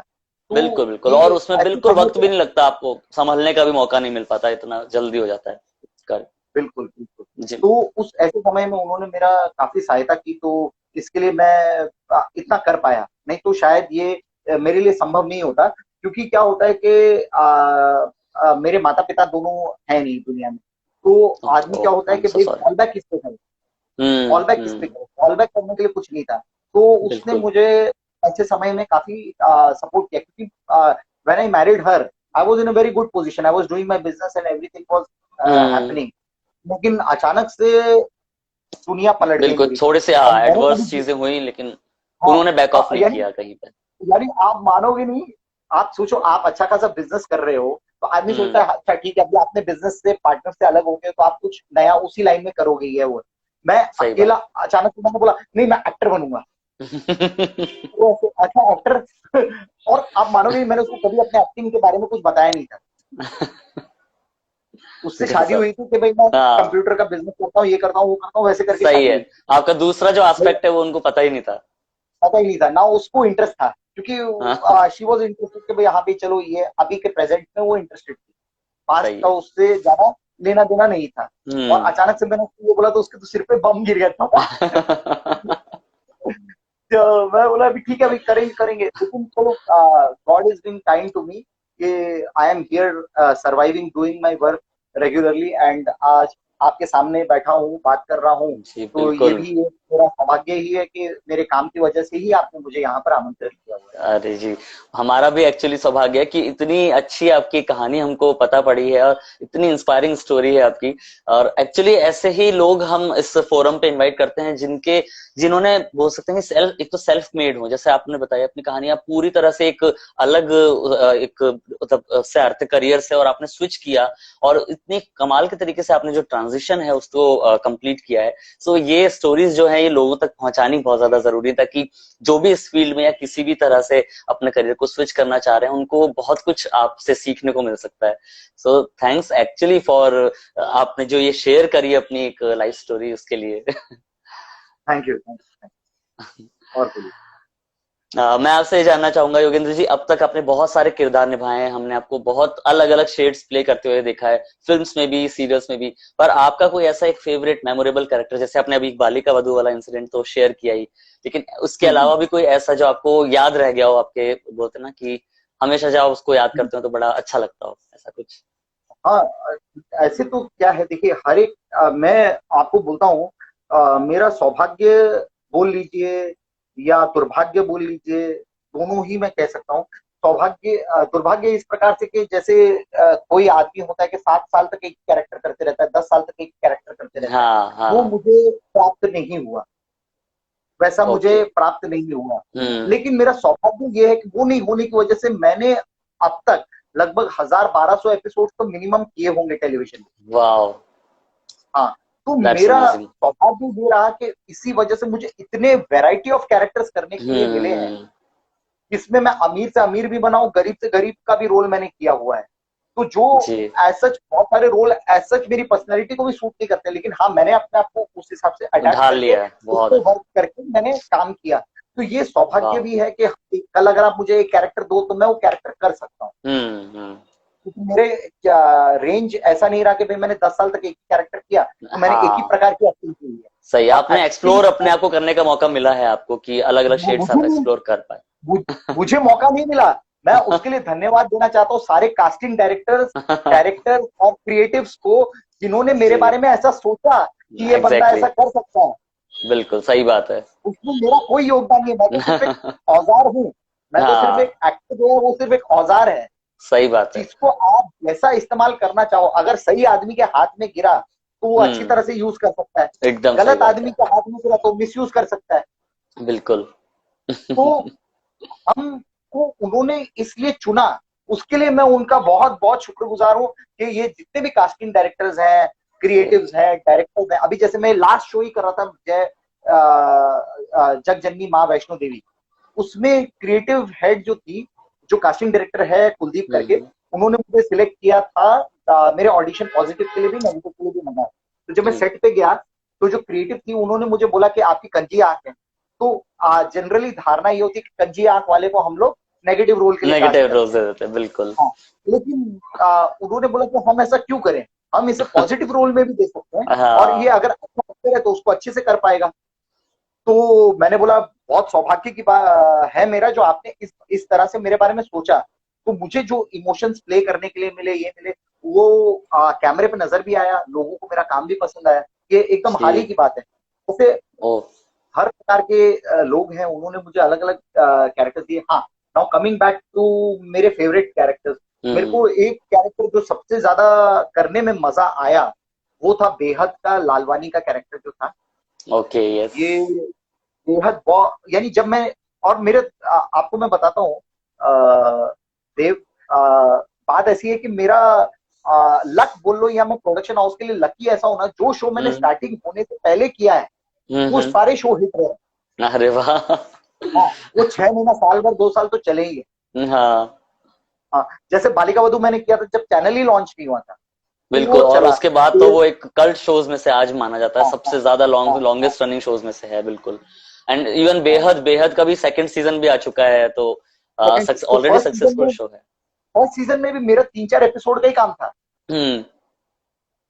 तो बिल्कुल बिल्कुल, और ये उसमें ऐसे बिल्कुल समय वक्त भी पे। नहीं लगता, आपको संभलने का भी मौका नहीं मिल पाता, इतना जल्दी हो जाता है कर। बिल्कुल बिल्कुल। जी। तो उस ऐसे समय में उन्होंने मेरा काफी सहायता की, तो इसके लिए मैं इतना कर पाया, नहीं तो शायद ये मेरे लिए संभव नहीं होता। क्योंकि क्या होता है कि मेरे माता पिता दोनों हैं नहीं दुनिया में, तो आदमी क्या होता ओह, है आई एम कि सो भाई सॉरी। फॉल बैक किस पे करे, फॉल बैक किस पे करे, फॉल बैक करने के लिए कुछ नहीं था। तो उसने बिल्कुल। मुझे ऐसे समय में काफी सपोर्ट किया, क्योंकि when I married her, I was in a very good position, I was doing my business and everything was hmm happening. लेकिन अचानक से दुनिया पलट गई बिल्कुल, मेरी। थोड़े से अब हाँ मैंने एडवर्स कभी, चीजें हुई, लेकिन हाँ, उन्होंने बैक ऑफ नहीं यानी किया कहीं पे। यानी आप मानोगे नहीं। आप सोचो, आप अच्छा खासा बिजनेस कर रहे हो, तो आदमी सोचता हम्म है अच्छा ठीक है, अभी आपने बिजनेस से पार्टनर से अलग हो गए तो आप कुछ नया उसी लाइन में करोगे, ये वो। मैं सही अकेला, बात। अचानक से मैंने बोला नहीं मैं एक्टर बनूंगा। तो अच्छा एक्टर। और आप मानोगे नहीं, मैंने उसको कभी अपने एक्टिंग के बारे में कुछ बताया नहीं था। उससे शादी गजब। हुई थी कि भाई मैं हाँ कंप्यूटर का बिजनेस करता हूँ, ये करता हूँ वो करता हूँ, वैसे करके सही शादी है। हुई थी। आपका दूसरा जो एस्पेक्ट है वो उनको पता ही नहीं था। पता ही नहीं था ना, उसको इंटरेस्ट था, हाँ क्योंकि शी वाज इंटरेस्टेड कि भाई यहाँ पे चलो, ये अभी के प्रेजेंट में वो इंटरेस्टेड थी, पास्ट सही का है। उससे ज्यादा लेना देना नहीं था। और हम्म अचानक से मैंने उसको ये बोला तो उसके तो सिर पे बम गिर गया था। तो मैं बोला अभी ठीक है, अभी करेंगे करेंगे, लेकिन चलो, God is being kind to me कि I am here surviving doing my work regularly, and आज आपके सामने बैठा हूँ, बात कर रहा हूँ। जी तो ये बिल्कुल। भी एक मेरा सौभाग्य ही है कि मेरे काम की वजह से ही आपने मुझे यहाँ पर आमंत्रित किया हुआ अरे जी, हमारा भी एक्चुअली सौभाग्य है कि इतनी अच्छी आपकी कहानी हमको पता पड़ी है, और इतनी इंस्पायरिंग स्टोरी है आपकी। और एक्चुअली ऐसे ही लोग हम इस फोरम पे इनवाइट करते हैं जिन्होंने बोल सकते हैं सेल्फ, एक तो सेल्फ मेड हो, जैसे आपने बताया अपनी कहानी, आप पूरी तरह से एक अलग एक मतलब से अर्थ करियर से और आपने स्विच किया, और इतनी कमाल के तरीके से आपने जो ट्रांजिशन है उसको कंप्लीट किया है। सो ये स्टोरीज जो है ये लोगों तक पहुंचानी बहुत ज्यादा जरूरी है, ताकि जो भी इस फील्ड में या किसी भी तरह से अपने करियर को स्विच करना चाह रहे हैं उनको बहुत कुछ आपसे सीखने को मिल सकता है। सो थैंक्स एक्चुअली फॉर आपने जो ये शेयर करी अपनी एक लाइफ स्टोरी, उसके लिए। है। Thank you. और बोलिए। मैं आपसे ये जानना चाहूंगा योगेंद्र जी, अब तक आपने बहुत सारे किरदार निभाए हैं, हमने आपको बहुत अलग अलग शेड्स प्ले करते हुए देखा है, फिल्म्स में भी सीरियल्स में भी, पर आपका कोई ऐसा एक फेवरेट मेमोरेबल कैरेक्टर, जैसे आपने अभी बालिका वधू वाला इंसिडेंट तो शेयर किया ही, लेकिन उसके हम्म, अलावा भी कोई ऐसा जो आपको याद रह गया हो, आपके बोलते ना कि हमेशा जब आप उसको याद हम्म। करते हो तो बड़ा अच्छा लगता हो, ऐसा कुछ? हाँ, ऐसे तो क्या है, देखिए हर एक, मैं आपको बोलता हूँ, मेरा सौभाग्य बोल लीजिए या दुर्भाग्य बोल लीजिए, दोनों ही मैं कह सकता हूँ। सौभाग्य, दुर्भाग्य इस प्रकार से कि जैसे कोई आदमी होता है कि 7 साल तक एक कैरेक्टर करते रहता है, 10 साल तक एक कैरेक्टर करते रहता है, हाँ वो हाँ। मुझे प्राप्त नहीं हुआ, वैसा ओके। मुझे प्राप्त नहीं हुआ। हम्म। लेकिन मेरा सौभाग्य ये है कि वो नहीं होने की वजह से मैंने अब तक लगभग 1000-1200 एपिसोड तो मिनिमम किए होंगे टेलीविजन। वाह। हाँ, तो दैट्स मेरा अमेजिंग। सौभाग्य ये रहा कि इसी वजह से मुझे इतने वैरायटी ऑफ कैरेक्टर्स करने के लिए मिले हैं, हम्म। जिसमें मैं अमीर से अमीर भी बनाऊं, गरीब से गरीब का भी रोल मैंने किया हुआ है। तो जो जी। एज सच बहुत सारे रोल एज सच मेरी पर्सनैलिटी को भी सूट नहीं करते, लेकिन हाँ मैंने अपने आप को उस हिसाब से अडेप्ट ढाल करके लिया है, उस बहुत पर अच्छा। वर्क करके मैंने काम किया। तो ये सौभाग्य वाह। भी है कि कल अगर आप मुझे एक कैरेक्टर दो तो मैं वो कैरेक्टर कर सकता हूँ, हम्म। क्योंकि मेरे रेंज ऐसा नहीं रहा कि भाई मैंने 10 साल तक एक ही कैरेक्टर किया तो मैंने एक ही हाँ प्रकार की एक्टिंग की है। सही, और आपने एक्टिंग एक्सप्लोर अपने आप को करने का मौका मिला है आपको, कि अलग अलग शेड्स मुझे आप नहीं, एक्सप्लोर कर पाए। मुझे मौका नहीं मिला। मैं उसके लिए धन्यवाद देना चाहता हूँ सारे कास्टिंग डायरेक्टर्स, डायरेक्टर्स और क्रिएटिव्स को, जिन्होंने मेरे जी। बारे में ऐसा सोचा कि ये बंदा एग्जैक्टली ऐसा कर सकता है। बिल्कुल सही बात है। उसमें मेरा कोई योगदान नहीं है, मैं तो सिर्फ एक औजार हूँ। मैं तो सिर्फ एक हाँ एक्टर जो है वो सिर्फ एक औजार है, सही बात है। जिसको आप जैसा इस्तेमाल करना चाहो। अगर सही आदमी के हाथ में गिरा तो वो अच्छी तरह हम्म। से यूज कर सकता है, एकदम सही गलत बात आदमी है। के हाथ में गिरा तो मिस यूज कर सकता है। बिल्कुल। तो हमको उन्होंने इसलिए चुना, उसके लिए मैं उनका बहुत बहुत शुक्रगुजार हूँ कि ये जितने भी कास्टिंग डायरेक्टर्स हैं, क्रिएटिव्स हैं, डायरेक्टर्स हैं। अभी जैसे मैं लास्ट शो ही कर रहा था जय जग जननी माँ वैष्णो देवी, उसमें क्रिएटिव हेड जो थी, जो कास्टिंग डायरेक्टर है कुलदीप करके, हम्म। उन्होंने मुझे सिलेक्ट किया था मेरे ऑडिशन पॉजिटिव के लिए भी नेगेटिव के लिए भी मंगाया। तो जब मैं हम्म। सेट पे गया तो जो क्रिएटिव थी उन्होंने मुझे बोला कि आपकी कंजी आंख है। तो जनरली धारणा ये होती है कि कंजी आंख वाले को हम लोग नेगेटिव रोल के लिए कास्ट नेगेटिव रोल करते हैं। दे देते हैं, बिल्कुल। हाँ, लेकिन उन्होंने बोला कि हम ऐसा क्यों करें, हम इसे पॉजिटिव रोल में भी दे सकते हैं, और ये हाँ अगर अच्छा एक्टर है तो उसको अच्छे से कर पाएगा। तो मैंने बोला बहुत सौभाग्य की बात है मेरा जो आपने इस तरह से मेरे बारे में सोचा। तो मुझे जो इमोशंस प्ले करने के लिए मिले, ये मिले, वो कैमरे पे नजर भी आया, लोगों को मेरा काम भी पसंद आया। ये एकदम हाल ही जी। की बात है। जैसे ओ। हर प्रकार के लोग हैं, उन्होंने मुझे अलग अलग कैरेक्टर्स दिए। हाँ, नाउ कमिंग बैक टू मेरे फेवरेट कैरेक्टर्स, मेरे हम्म। को एक कैरेक्टर जो सबसे ज्यादा करने में मजा आया वो था बेहद का लालवानी का कैरेक्टर जो था। Okay yes. ये बेहद बहुत, यानी जब मैं, और मेरे आपको मैं बताता हूँ देव, बात ऐसी है कि मेरा लक बोल लो या मैं प्रोडक्शन हाउस के लिए लकी ऐसा होना, जो शो मैंने हम्म। स्टार्टिंग होने से पहले किया है वो हम्म। सारे शो हिट रहे। अरे वाह। हाँ, वो 6 महीना, साल भर, 2 साल तो चले ही है। हाँ हाँ, जैसे बालिका वधू मैंने किया था जब चैनल ही लॉन्च नहीं हुआ था, तो बिल्कुल, वो और चला उसके बाद तो फिर। वो एक कल्ट शोज में से आज माना जाता है, हाँ हाँ सबसे ज्यादा हाँ हाँ लॉन्गेस्ट रनिंग शोज में से है, बिल्कुल। एंड इवन हाँ। बेहद बेहद का भी सेकंड सीजन भी आ चुका है, तो सेकंड तो ऑलरेडी फर्स्ट सीजन सक्सेसफुल में, शो है। फर्स्ट सीजन में भी मेरा 3-4 एपिसोड का ही काम था। हम्म।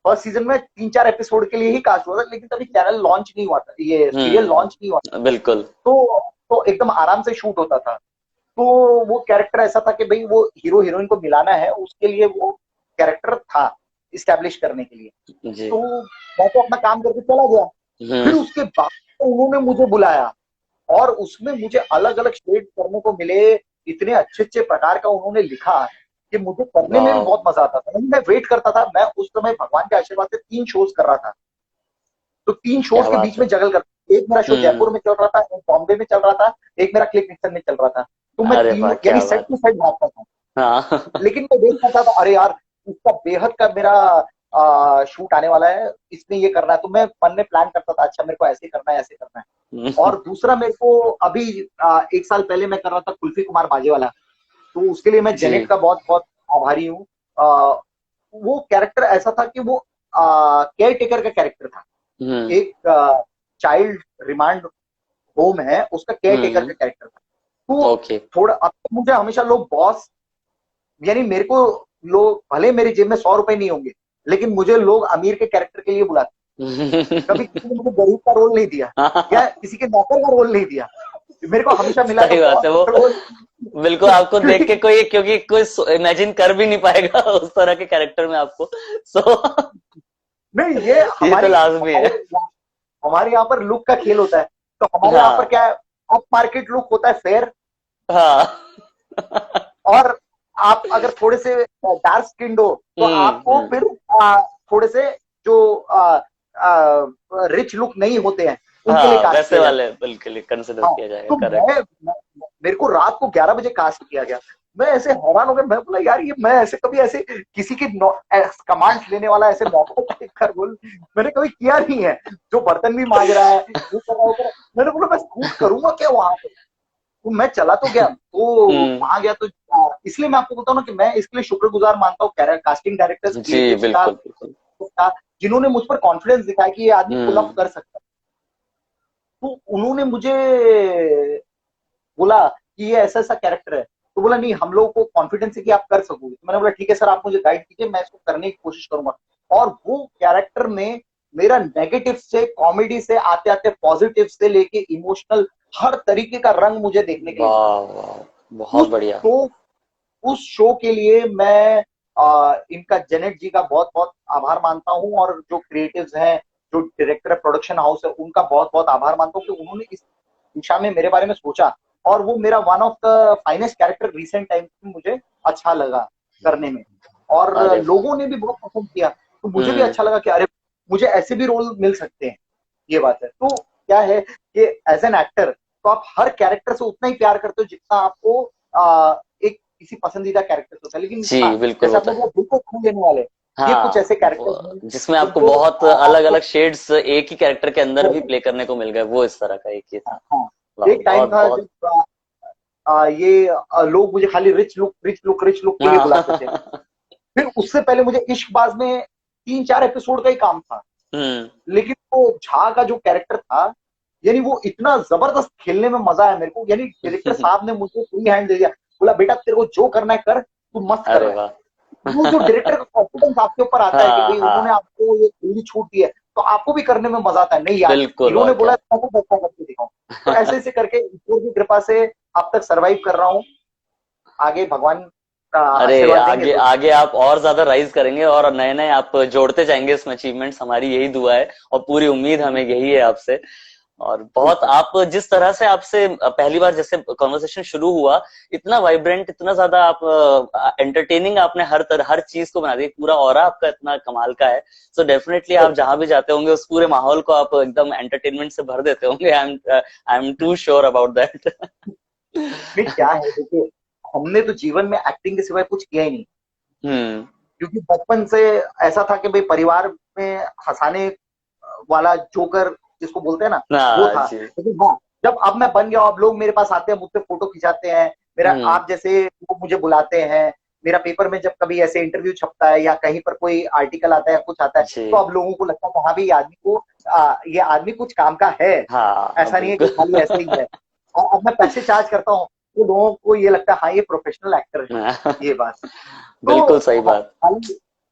फर्स्ट सीजन में 3-4 एपिसोड के लिए ही कास्ट हुआ था, लेकिन तभी चैनल लॉन्च नहीं हुआ था, ये सीरियल लॉन्च नहीं हुआ था। बिल्कुल। तो एकदम आराम से शूट होता था। तो वो कैरेक्टर ऐसा था कि भाई वो हीरो हीरोइन को मिलाना है, उसके लिए वो कैरेक्टर था इस्टेब्लिश करने के लिए। जी। तो मैं तो अपना काम करके चला गया। फिर हम्म। उसके बाद तो उन्होंने मुझे बुलाया, और उसमें मुझे अलग अलग शेड करने को मिले। इतने अच्छे अच्छे प्रकार का उन्होंने लिखा कि मुझे करने में भी वाह। बहुत मजा आता था। मैं वेट करता था, मैं उस समय भगवान के आशीर्वाद से 3 शोज कर रहा था। तो 3 शोज क्या के बात बीच में है। जगल कर, एक मेरा शो हम्म। जयपुर में चल रहा था, एक बॉम्बे में चल रहा था, एक मेरा क्लिक निक्सन में चल रहा था। तो मैं अरे वाह तीनों यानी क्या सेट बात टू सेट भागता था। है। हाँ। लेकिन मैं देख पाता था, अरे यार इसका बेहद का मेरा शूट आने वाला है, इसमें ये करना है। तो मैं मन में प्लान करता था, अच्छा मेरे को ऐसे करना है, ऐसे करना है। और दूसरा मेरे को अभी 1 साल पहले मैं कर रहा था कुल्फी कुमार बाजेवाला, तो उसके लिए मैं जी। जेनेट का बहुत बहुत आभारी हूँ। वो कैरेक्टर ऐसा था कि वो केयर टेकर का कैरेक्टर था। हम्म। एक चाइल्ड रिमांड होम है, उसका केयर टेकर हम्म। का कैरेक्टर था। तो ओके। थोड़ा, अब तो मुझे हमेशा लोग बॉस, यानी मेरे को लोग, भले मेरी जेब में 100 रुपए नहीं होंगे, लेकिन मुझे लोग अमीर के कैरेक्टर के लिए बुलाते। कभी किसी ने मुझे गरीब का रोल नहीं दिया, या किसी के नौकर का रोल नहीं दिया। मेरे को हमेशा मिला तो सही बात बॉस है वो, का रोल। बिल्कुल आपको देख के कोई, क्योंकि कोई इमेजिन कर भी नहीं पाएगा उस तरह के कैरेक्टर में आपको। सो नहीं, ये ये तो हमारी लाजमी है। हमारे यहाँ पर लुक का खेल होता है। तो हमारे यहाँ पर हाँ क्या है, अप मार्केट लुक होता है फेयर, हाँ। और आप अगर थोड़े से डार्क स्किन्ड हो तो आपको हम्म। फिर थोड़े से जो रिच लुक नहीं होते हैं उनके लिए हाँ कास्ट वैसे किया जाता वाले बिल्कुल कंसिडर है। हाँ, किया जाएगा, तो करेक्ट। मेरे को रात को 11 बजे कास्ट किया गया। मैं ऐसे हैरान हो गया, मैं बोला यार ये मैं ऐसे कभी ऐसे किसी की कमांड लेने वाला ऐसे मौका देख कर बोल, मैंने कभी किया नहीं है। जो बर्तन भी मांज रहा है, वो कर रहा है, वो कर रहा है। मैंने बोला मैं शूट करूंगा क्या वहां पे? तो मैं चला तो गया, तो हम्म। वहां गया तो इसलिए मैं आपको बताऊं ना कि मैं इसके लिए शुक्रगुजार मानता हूँ कास्टिंग डायरेक्टर्स, जी क्रिएटिव बिल्कुल बिल्कुल। स्टाफ, जिन्होंने मुझ पर कॉन्फिडेंस दिखाया कि ये आदमी पुल अप हम्म। कर सकता है। तो उन्होंने मुझे बोला कि ये ऐसा ऐसा कैरेक्टर है, तो बोला नहीं हम लोगों को कॉन्फिडेंस है कि आप कर सकोगे। तो मैंने बोला ठीक है सर, आप मुझे गाइड कीजिए, मैं इसको करने की कोशिश करूंगा। और वो कैरेक्टर में मेरा नेगेटिव से कॉमेडी से आते आते पॉजिटिव से लेके इमोशनल हर तरीके का रंग मुझे देखने के लिए मिला। वाह वाह, बहुत उस बढ़िया। शो उस शो के लिए मैं इनका जेनेट जी का बहुत बहुत आभार मानता हूँ, और जो क्रिएटिव्स हैं, जो डायरेक्टर प्रोडक्शन हाउस है, उनका बहुत बहुत आभार मानता हूँ कि उन्होंने इस दिशा में मेरे बारे में सोचा। और वो मेरा one of the finest character recent time में मुझे अच्छा लगा करने में, और अरे वाह। लोगों ने भी बहुत पसंद किया। तो मुझे भी हम्म। अच्छा लगा कि अरे मुझे ऐसे भी रोल मिल सकते हैं। ये बात है। तो क्या है कि एज एन एक्टर तो आप हर कैरेक्टर से उतना ही प्यार करते हो जितना आपको एक किसी पसंदीदा कैरेक्टर से होता है। लेकिन जी हाँ, बिल्कुल जैसे होता आपने है। बोला दिल को छू लेने वाले, ये कुछ हाँ ऐसे कैरेक्टर्स हैं जिसमें आपको जिनको बहुत अलग आपको अलग शेड्स एक ही कैरेक्टर के अंदर भी प्ले करने को मिल गए, वो इस तरह का एक ही था। हाँ, वाह, एक टाइम बहुत था बहुत। जब लोग मुझे खाली rich look rich look rich look के लिए बुलाते थे। हाँ। फिर उससे पहले मुझे इश्कबाज में 3-4 एपिसोड का ही काम था। हम्म। लेकिन वो झा का जो कैरेक्टर था, यानी वो इतना जबरदस्त खेलने में मजा आया मेरे को। यानी डायरेक्टर साहब ने मुझे फ्री हैंड दे दिया, बोला बेटा तेरे को जो करना है कर, तू मस्त कर अरे रहा है। वाह। वो जो डायरेक्टर का कॉन्फिडेंस आपके ऊपर आता है कि हाँ भाई उन्होंने हाँ, आपको ये खुली छूट दी है, तो आपको भी करने में मजा आता है। नहीं यार, बिल्कुल, हीरो ने और बोला क्या। है, तो मैं अच्छा करके दिखाऊं। तो ऐसे ऐसे करके ईश्वर की कृपा से अब तक सरवाइव कर रहा हूँ। आगे भगवान का अरे आशीर्वाद देंगे आगे तो। आगे आप और ज्यादा राइज करेंगे और नए नए आप जोड़ते जाएंगे इसमें अचीवमेंट्स, हमारी यही दुआ है और पूरी उम्मीद हमें यही है आपसे। और बहुत बिल्कुल आप जिस तरह से आपसे पहली बार जैसे कॉन्वर्सेशन शुरू हुआ, इतना वाइब्रेंट, इतना ज्यादा आप एंटरटेनिंग, आपने हर चीज को बना दिया, पूरा ऑरा आपका इतना कमाल का है। सो डेफिनेटली आप जहां भी जाते होंगे उस पूरे माहौल को आप एकदम एंटरटेनमेंट से भर देते होंगे। I am too sure about that. नहीं, क्या है देखिए, हमने तो जीवन में एक्टिंग के सिवाय कुछ किया ही नहीं। हम्म। क्योंकि बचपन से ऐसा था कि भाई परिवार में हंसाने वाला जोकर जिसको बोलते हैं ना, वो हाँ था। जी। लेकिन हाँ, जब अब मैं बन गया हूं, अब लोग मेरे पास आते हैं, मुझसे फोटो खिंचाते हैं, मेरा हम्म। आप जैसे वो मुझे बुलाते हैं। मेरा पेपर में जब कभी ऐसे इंटरव्यू छपता है या कहीं पर कोई आर्टिकल आता है, कुछ आता है, जी। तो अब लोगों को लगता है कि हाँ भाई ये आदमी कुछ काम का है। हाँ ऐसा नहीं है कि बिल्कुल। खाली ऐसे ही है। और अब मैं पैसे चार्ज करता हूँ, तो लोगों को ये लगता है हाँ ये प्रोफेशनल एक्टर है। ये बात। बिल्कुल तो सही बात।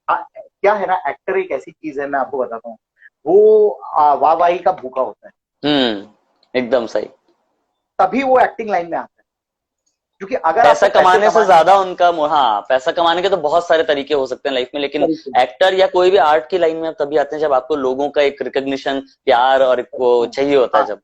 क्या है ना, एक्टर एक ऐसी चीज है, मैं आपको बताता हूँ। वो वाहवाही का भूखा होता है, एकदम सही। तभी वो एक्टिंग लाइन में आता है। क्योंकि अगर पैसा आपको पैसे कमाने से कमाने ज्यादा उनका हाँ, पैसा कमाने के तो बहुत सारे तरीके हो सकते हैं लाइफ में, लेकिन तरीके एक्टर या कोई भी आर्ट की लाइन में आप तभी आते हैं जब आपको लोगों का एक रिकग्निशन, प्यार और एक वो हैं। चाहिए होता है हाँ, जब।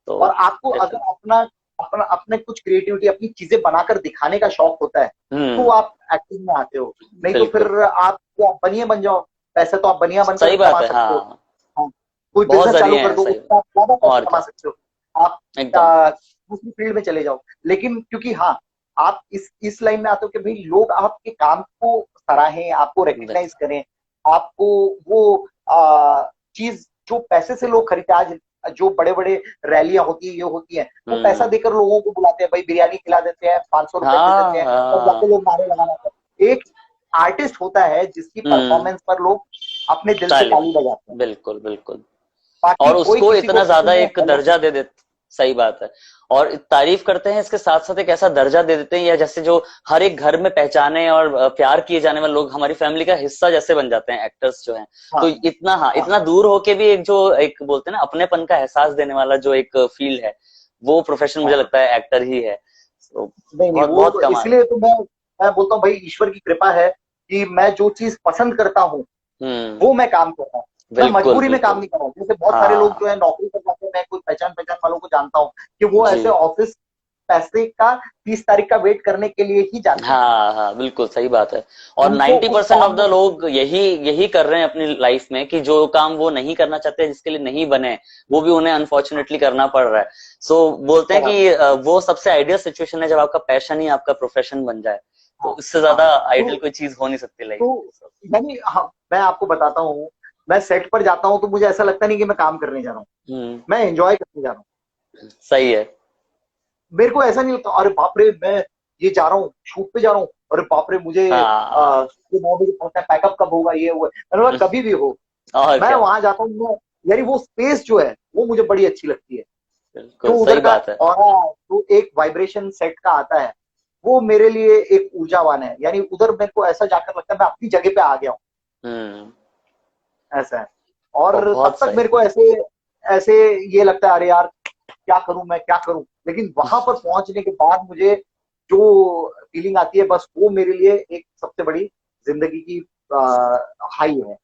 तो और आपको अगर डेफिनेट। अपना अपना अपने कुछ क्रिएटिविटी, अपनी चीजें बनाकर दिखाने का शौक होता है, तो हम्म। आप एक्टिंग में आते हो। नहीं तो बिल्कुल फिर आप क्या बनिए बन जाओ। पैसे तो आप बनिया बनकर सही भी बात कमा है। सकते हो। हाँ, हाँ, कोई बहुत बिजनेस चालू जरिए कर हैं दो, सही। उसमें आप ज्यादा पैसे और कमा क्या। सकते हो। आप एकदम। दूसरी फील्ड में चले जाओ। लेकिन क्योंकि हाँ, आप इस लाइन में आते हो कि भाई लोग आपके काम को सराहें, आपको रिकग्नाइज करें, आपको वो चीज जो पैसे से लोग खरीदते हैं। आज जो बड़े बड़े रैलियां होती है, ये होती है, वो पैसा हम्म। देकर लोगों को बुलाते हैं, भाई बिरियानी खिला देते हैं, 500 रुपए दे हाँ देते हैं, और जाके हाँ। लोग नारे लगाना चाहते हैं। एक आर्टिस्ट होता है जिसकी हम्म। परफॉर्मेंस पर लोग अपने दिल से ताली। ताली बजाते हैं। बिल्कुल बिल्कुल। बाकी और कोई उसको किसी को इतना किसी ज्यादा में एक हेल्प दर्जा नहीं। दे देते। सही बात है। और तारीफ करते हैं इसके साथ साथ एक ऐसा दर्जा दे देते हैं, या जैसे जो हर एक घर में पहचाने और प्यार किए जाने वाले लोग हमारी फैमिली का हिस्सा जैसे बन जाते हैं एक्टर्स जो हैं। हाँ तो इतना, हाँ, हाँ। इतना दूर होके भी एक जो एक बोलते हैं ना अपनेपन का एहसास देने वाला जो एक फील्ड है, वो प्रोफेशन मुझे हाँ, लगता है एक्टर ही है। तो नहीं नहीं, बहुत वो बहुत तो कमाल। इसलिए तो मैं बोलता हूँ भाई ईश्वर की कृपा है कि मैं जो चीज पसंद करता हूँ हम्म। वो मैं काम कर रहा हूँ। मैं बिल्कुल मजबूरी में काम बिल्कुल। नहीं कर रहा हूँ। जैसे बहुत सारे लोग हाँ जो है नौकरी कर जाते हैं, मैं कोई पहचान पहचान वालों को जानता हूँ कि वो जी। ऐसे ऑफिस पैसे का 30 तारीख का वेट करने के लिए ही जाते हैं। हाँ हाँ, बिल्कुल सही बात है। और उनको उस 90% काम ऑफ द में लोग यही यही कर रहे हैं अपनी लाइफ में, कि जो काम वो नहीं करना चाहते, जिसके लिए नहीं बने, वो भी उन्हें अनफॉर्चुनेटली करना पड़ रहा है। सो बोलते हैं बराबर। कि वो सबसे आइडियल सिचुएशन है जब आपका पैशन ही आपका प्रोफेशन बन जाए। तो हाँ इससे हाँ। ज्यादा आइडियल तो कोई चीज हो नहीं सकती लाइफ में। तो यानी हाँ, मैं आपको बताता हूँ, मैं सेट पर जाता हूँ तो मुझे ऐसा लगता नहीं कि मैं काम करने जा रहा हूँ, हम्म। मैं एंजॉय करने जा रहा हूँ। सही है। मेरे को ऐसा नहीं लगता अरे बाप रे मैं ये जा रहा हूँ, शूट पे जा रहा हूँ, अरे बाप रे मुझे हाँ। 9 बजे पहुंचना है, पैकअप कब होगा, ये हुआ, मैंने बोला कभी भी हो। और मैं क्या। वहां जाता हूँ, मैं यानी वो स्पेस जो है वो मुझे बड़ी अच्छी लगती है। बिल्कुल जो सही उधर का बात है। ऑरा, जो एक वाइब्रेशन सेट का आता है, वो मेरे लिए एक ऊर्जावान है। यानी उधर मेरे को ऐसा जाकर लगता है मैं अपनी जगह पे आ गया हूँ, हम्म। ऐसा है। और तब बहुत तक सही। मेरे को ऐसे ऐसे ये लगता है अरे यार क्या करूं, मैं क्या करूं, लेकिन वहां पर पहुंचने के बाद मुझे जो फीलिंग आती है, बस वो मेरे लिए एक सबसे बड़ी जिंदगी की हाई है।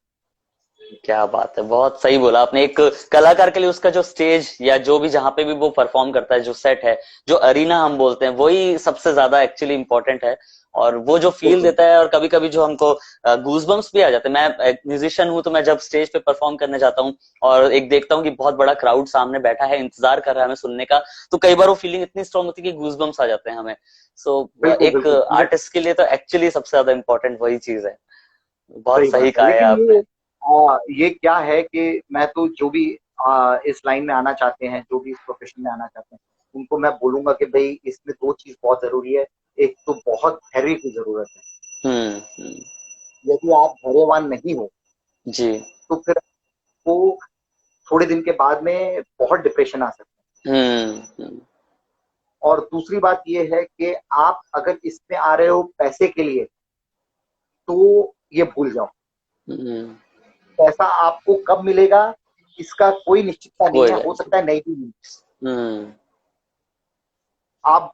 क्या बात है, बहुत सही बोला आपने। एक कलाकार के लिए उसका जो स्टेज या जो भी जहां पे भी वो परफॉर्म करता है, जो सेट है, जो अरीना हम बोलते हैं, वही सबसे ज्यादा एक्चुअली इंपॉर्टेंट है। और वो जो फील बिल्कुल देता है, और कभी कभी जो हमको गूजबम्स भी आ जाते हैं। मैं एक म्यूजिशियन हूं, तो मैं जब स्टेज पे परफॉर्म करने जाता हूँ और एक देखता हूँ कि बहुत बड़ा क्राउड सामने बैठा है, इंतजार कर रहा है हमें सुनने का, तो कई बार वो फीलिंग इतनी स्ट्रांग होती है कि गूजबम्स आ जाते हैं हमें। सो बिल्कुल एक बिल्कुल आर्टिस्ट के लिए तो एक्चुअली सबसे ज्यादा इंपॉर्टेंट वही चीज है। बहुत सही सही बात है। कहा है लेकिन आपने। ये क्या है कि मैं तो जो भी इस लाइन में आना चाहते हैं, जो भी इस प्रोफेशन में आना चाहते हैं, उनको मैं बोलूंगा कि भाई इसमें दो चीज बहुत जरूरी है। एक तो बहुत धैर्य की जरूरत है। हम्म। यदि आप धैर्यवान नहीं हो जी। तो फिर आपको थोड़े दिन के बाद में बहुत डिप्रेशन आ सकता है। हम्म। और दूसरी बात ये है कि आप अगर इसमें आ रहे हो पैसे के लिए तो ये भूल जाओ। हम्म। पैसा आपको कब मिलेगा इसका कोई निश्चितता नहीं कोई है, हो गारंटी सकता है नहीं भी मिले। नहीं। हम्म। आप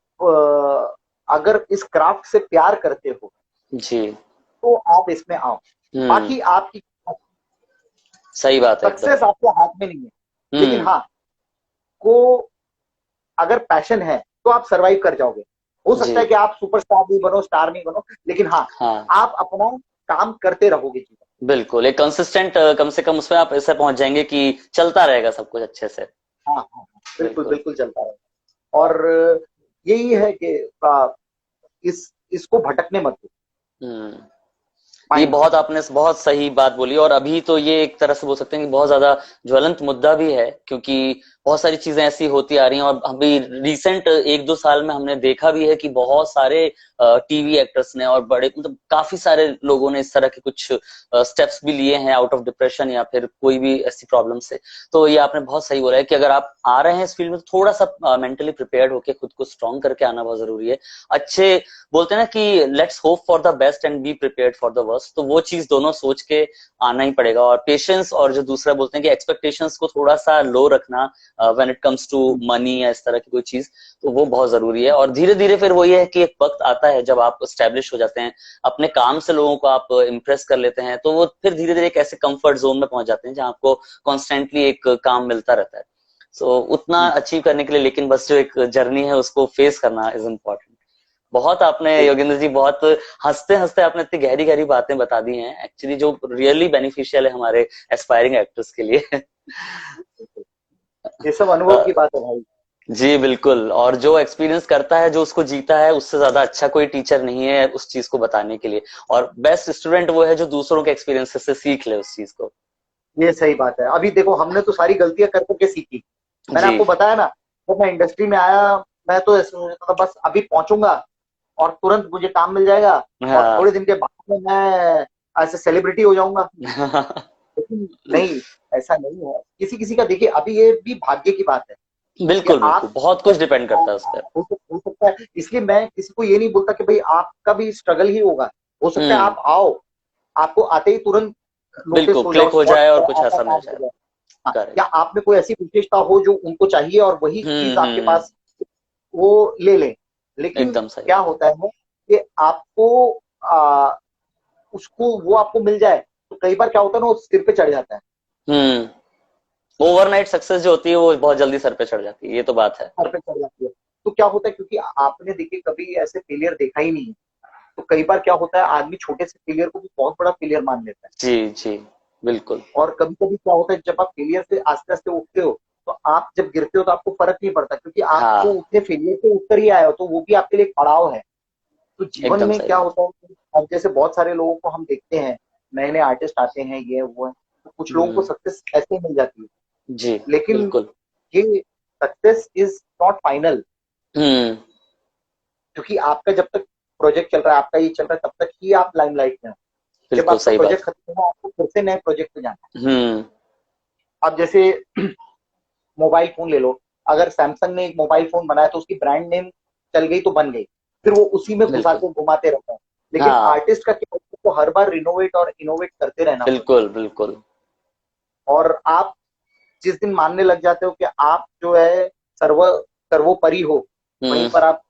अगर इस क्राफ्ट से प्यार करते हो जी। तो आप इसमें आओ। हम्म। बाकी आपकी सही बात है एकदम। सक्सेस आपके हाथ में नहीं है, लेकिन हम्म। हाँ को अगर पैशन है तो आप सरवाइव कर जाओगे। हो जी। सकता है कि आप सुपरस्टार नहीं बनो, स्टार नहीं बनो, लेकिन हाँ हाँ, आप अपना काम करते रहोगे जीवन। बिल्कुल एक कंसिस्टेंट, कम से कम उसमें आप ऐसे पहुंच जाएंगे कि चलता रहेगा सब कुछ अच्छे से। हाँ हाँ हाँ, बिल्कुल बिल्कुल। बिल्कुल चलता रहेगा। और यही है कि इसको भटकने मत दो हम्म। ये माइंड से। बहुत आपने बहुत सही बात बोली। और अभी तो ये एक तरह से बोल सकते हैं कि बहुत ज्यादा ज्वलंत मुद्दा भी है, क्योंकि बहुत सारी चीजें ऐसी होती आ रही हैं। और अभी रिसेंट 1-2 साल में हमने देखा भी है कि बहुत सारे टीवी एक्टर्स ने और बड़े, मतलब काफी सारे लोगों ने इस तरह के कुछ स्टेप्स भी लिए हैं आउट ऑफ डिप्रेशन या फिर कोई भी ऐसी प्रॉब्लम से। तो ये आपने बहुत सही बोला है कि अगर आप आ रहे हैं इस फील्ड में, तो थोड़ा सा मेंटली प्रिपेयर्ड होकर खुद को स्ट्रांग करके आना बहुत जरूरी है। अच्छे बोलते हैं ना कि let's hope for the best and be prepared for the worst, तो वो चीज दोनों सोच के आना ही पड़ेगा। और पेशेंस, और जो दूसरा बोलते हैं कि एक्सपेक्टेशंस को थोड़ा सा लो रखना when it comes to money या इस तरह की कोई चीज, तो वो बहुत जरूरी है। और धीरे धीरे फिर वही है कि एक वक्त आता है जब आप स्टैब्लिश हो जाते हैं अपने काम से, लोगों को आप इम्प्रेस कर लेते हैं, तो वो फिर धीरे धीरे एक ऐसे कंफर्ट जोन में पहुंच जाते हैं जहां आपको कॉन्स्टेंटली एक काम मिलता रहता है। सो उतना अचीव करने के लिए, लेकिन बस जो एक जर्नी है उसको फेस करना इज इम्पोर्टेंट। बहुत आपने योगेंद्र जी, बहुत हंसते हंसते आपने इतनी गहरी गहरी बातें बता दी हैं एक्चुअली, जो रियली बेनिफिशियल है हमारे एस्पायरिंग एक्टर्स के लिए। ये सब अनुभव की बात है भाई। जी बिल्कुल। और जो एक्सपीरियंस करता है, जो उसको जीता है, उससे ज्यादा अच्छा कोई टीचर नहीं है उस चीज को बताने के लिए। और बेस्ट स्टूडेंट वो है जो दूसरों के एक्सपीरियंस से सीख ले उस चीज को। ये सही बात है। अभी देखो हमने तो सारी गलतियां कर करके सीखी। मैंने जी। आपको बताया ना, जब मैं इंडस्ट्री में आया मैं तो ऐसे सोचता था बस अभी पहुंचूंगा और तुरंत मुझे काम मिल जाएगा और हाँ। थोड़े दिन के बाद में मैं ऐसे सेलिब्रिटी हो जाऊंगा। लेकिन नहीं, ऐसा नहीं है। किसी किसी का देखिए, अभी ये भी भाग्य की बात है कि बिल्कुल बिल्कुल, आप बहुत कुछ डिपेंड करता है उस पर। हो सकता है। इसलिए मैं किसी को ये नहीं बोलता कि भाई आपका भी स्ट्रगल ही होगा। हो सकता है हम्म। आप आओ, आपको आते ही तुरंत नोटिस बिल्कुल हो जाओ, क्लिक हो स्पॉट जाए और कुछ आपका ऐसा काम मिल हो जाए। जाए। हाँ, या करेक्ट। आप में कोई ऐसी विशेषता हो जो उनको चाहिए और वही चीज आपके हम्म। पास वो ले लें। लेकिन एकदम सही। क्या होता है कि आपको आ, उसको वो आपको मिल जाए तो कई बार क्या होता है ना, वो सिर पे चढ़ जाता है। ओवरनाइट सक्सेस जो होती है वो बहुत जल्दी सर पे चढ़ जाती है, ये तो बात है। सर पे चढ़ जाती है। तो क्या होता है, क्योंकि आपने देखिए कभी ऐसे फेलियर देखा ही नहीं है, तो कई बार क्या होता है आदमी छोटे से फेलियर को भी बहुत बड़ा फेलियर मान लेता है। जी जी, बिल्कुल। और कभी कभी क्या होता है, जब आप फेलियर से आस्ते आस्ते उठते हो, तो आप जब गिरते हो तो आपको फर्क नहीं पड़ता, क्योंकि आप वो हाँ, उतने फेलियर से उतर ही आए हो, तो वो भी आपके लिए एक पड़ाव है। तो जीवन एकदम में सही क्या बात। होता है कि अब जैसे बहुत सारे लोगों को हम देखते हैं, नए नए आर्टिस्ट आते हैं, ये वो है, तो कुछ लोगों को हम्म। सक्सेस ऐसे मिल जाती है। जी, लेकिन बिल्कुल। ये सक्सेस इज नॉट फाइनल, हम्म। क्योंकि आपका जब तक प्रोजेक्ट चल रहा है, आपका ये चल रहा है, तब तक ही आप लाइमलाइट में हो। जब बिल्कुल आपका सही प्रोजेक्ट बात। खत्म होगा, आपको फिर से नए प्रोजेक्ट पे जाना हम्म। है। अब जैसे मोबाइल फोन ले लो, अगर सैमसंग ने एक मोबाइल फोन बनाया तो उसकी ब्रांड नेम चल गई तो बन गई, फिर वो उसी में घुसा बिल्कुल। के घुमाते रहता है। लेकिन हाँ, आर्टिस्ट का क्या होता है, उसको हर बार रिनोवेट और इनोवेट करते रहना पड़ता बिल्कुल बिल्कुल। है। और आप जिस दिन मानने लग जाते हो कि आप जो है सर्व सर्वोपरि हो, वहीं हम्म। पर आप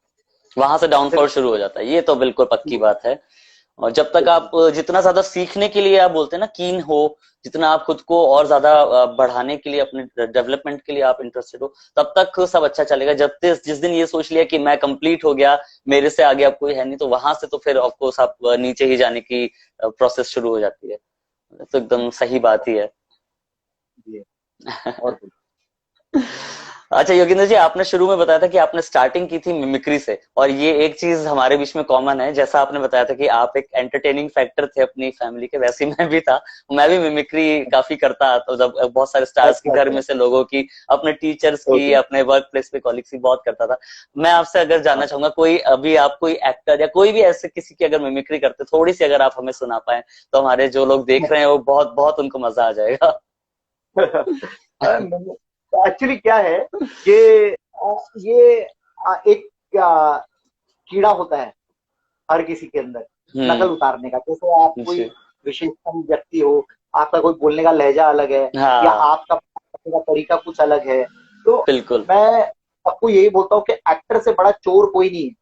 वहां से फिर डाउनफॉल शुरू हो जाता है, ये तो बिल्कुल पक्की बात है। और जब तक आप जितना ज्यादा सीखने के लिए आप बोलते हैं ना कीन हो, जितना आप खुद को और ज्यादा बढ़ाने के लिए, अपने डेवलपमेंट के लिए आप इंटरेस्टेड हो, तब तक सब अच्छा चलेगा। जब जिस दिन ये सोच लिया कि मैं कंप्लीट हो गया, मेरे से आगे अब कोई है नहीं, तो वहां से तो फिर ऑफकोर्स आप नीचे ही जाने की प्रोसेस शुरू हो जाती है। तो एकदम सही बात ही है। ये और अच्छा योगेंद्र जी, आपने शुरू में बताया था कि आपने स्टार्टिंग की थी मिमिक्री से, और ये एक चीज हमारे बीच में कॉमन है। जैसा आपने बताया था कि आप एक एंटरटेनिंग फैक्टर थे अपनी फैमिली के, वैसे ही मैं भी था। मैं भी मिमिक्री काफी करता था, जब बहुत सारे स्टार्स की, अच्छा घर अच्छा। में से लोगों की, अपने टीचर्स की, ओके। अपने वर्क प्लेस पे कॉलिग्स की बहुत करता था। मैं आपसे अगर जानना चाहूंगा, कोई अभी आप कोई एक्टर या कोई भी ऐसे किसी की अगर मिमिक्री करते, थोड़ी सी अगर आप हमें सुना पाए, तो हमारे जो लोग देख रहे हैं वो बहुत बहुत उनको मजा आ जाएगा। एक्चुअली क्या है कि ये एक कीड़ा होता है हर किसी के अंदर, नकल हम्म। उतारने का। जैसे आप कोई जी। विशेषतम व्यक्ति हो, आपका कोई बोलने का लहजा अलग है, या हाँ, आपका बात करने का तरीका कुछ अलग है, तो बिल्कुल। मैं सबको यही बोलता हूँ कि एक्टर से बड़ा चोर कोई नहीं है,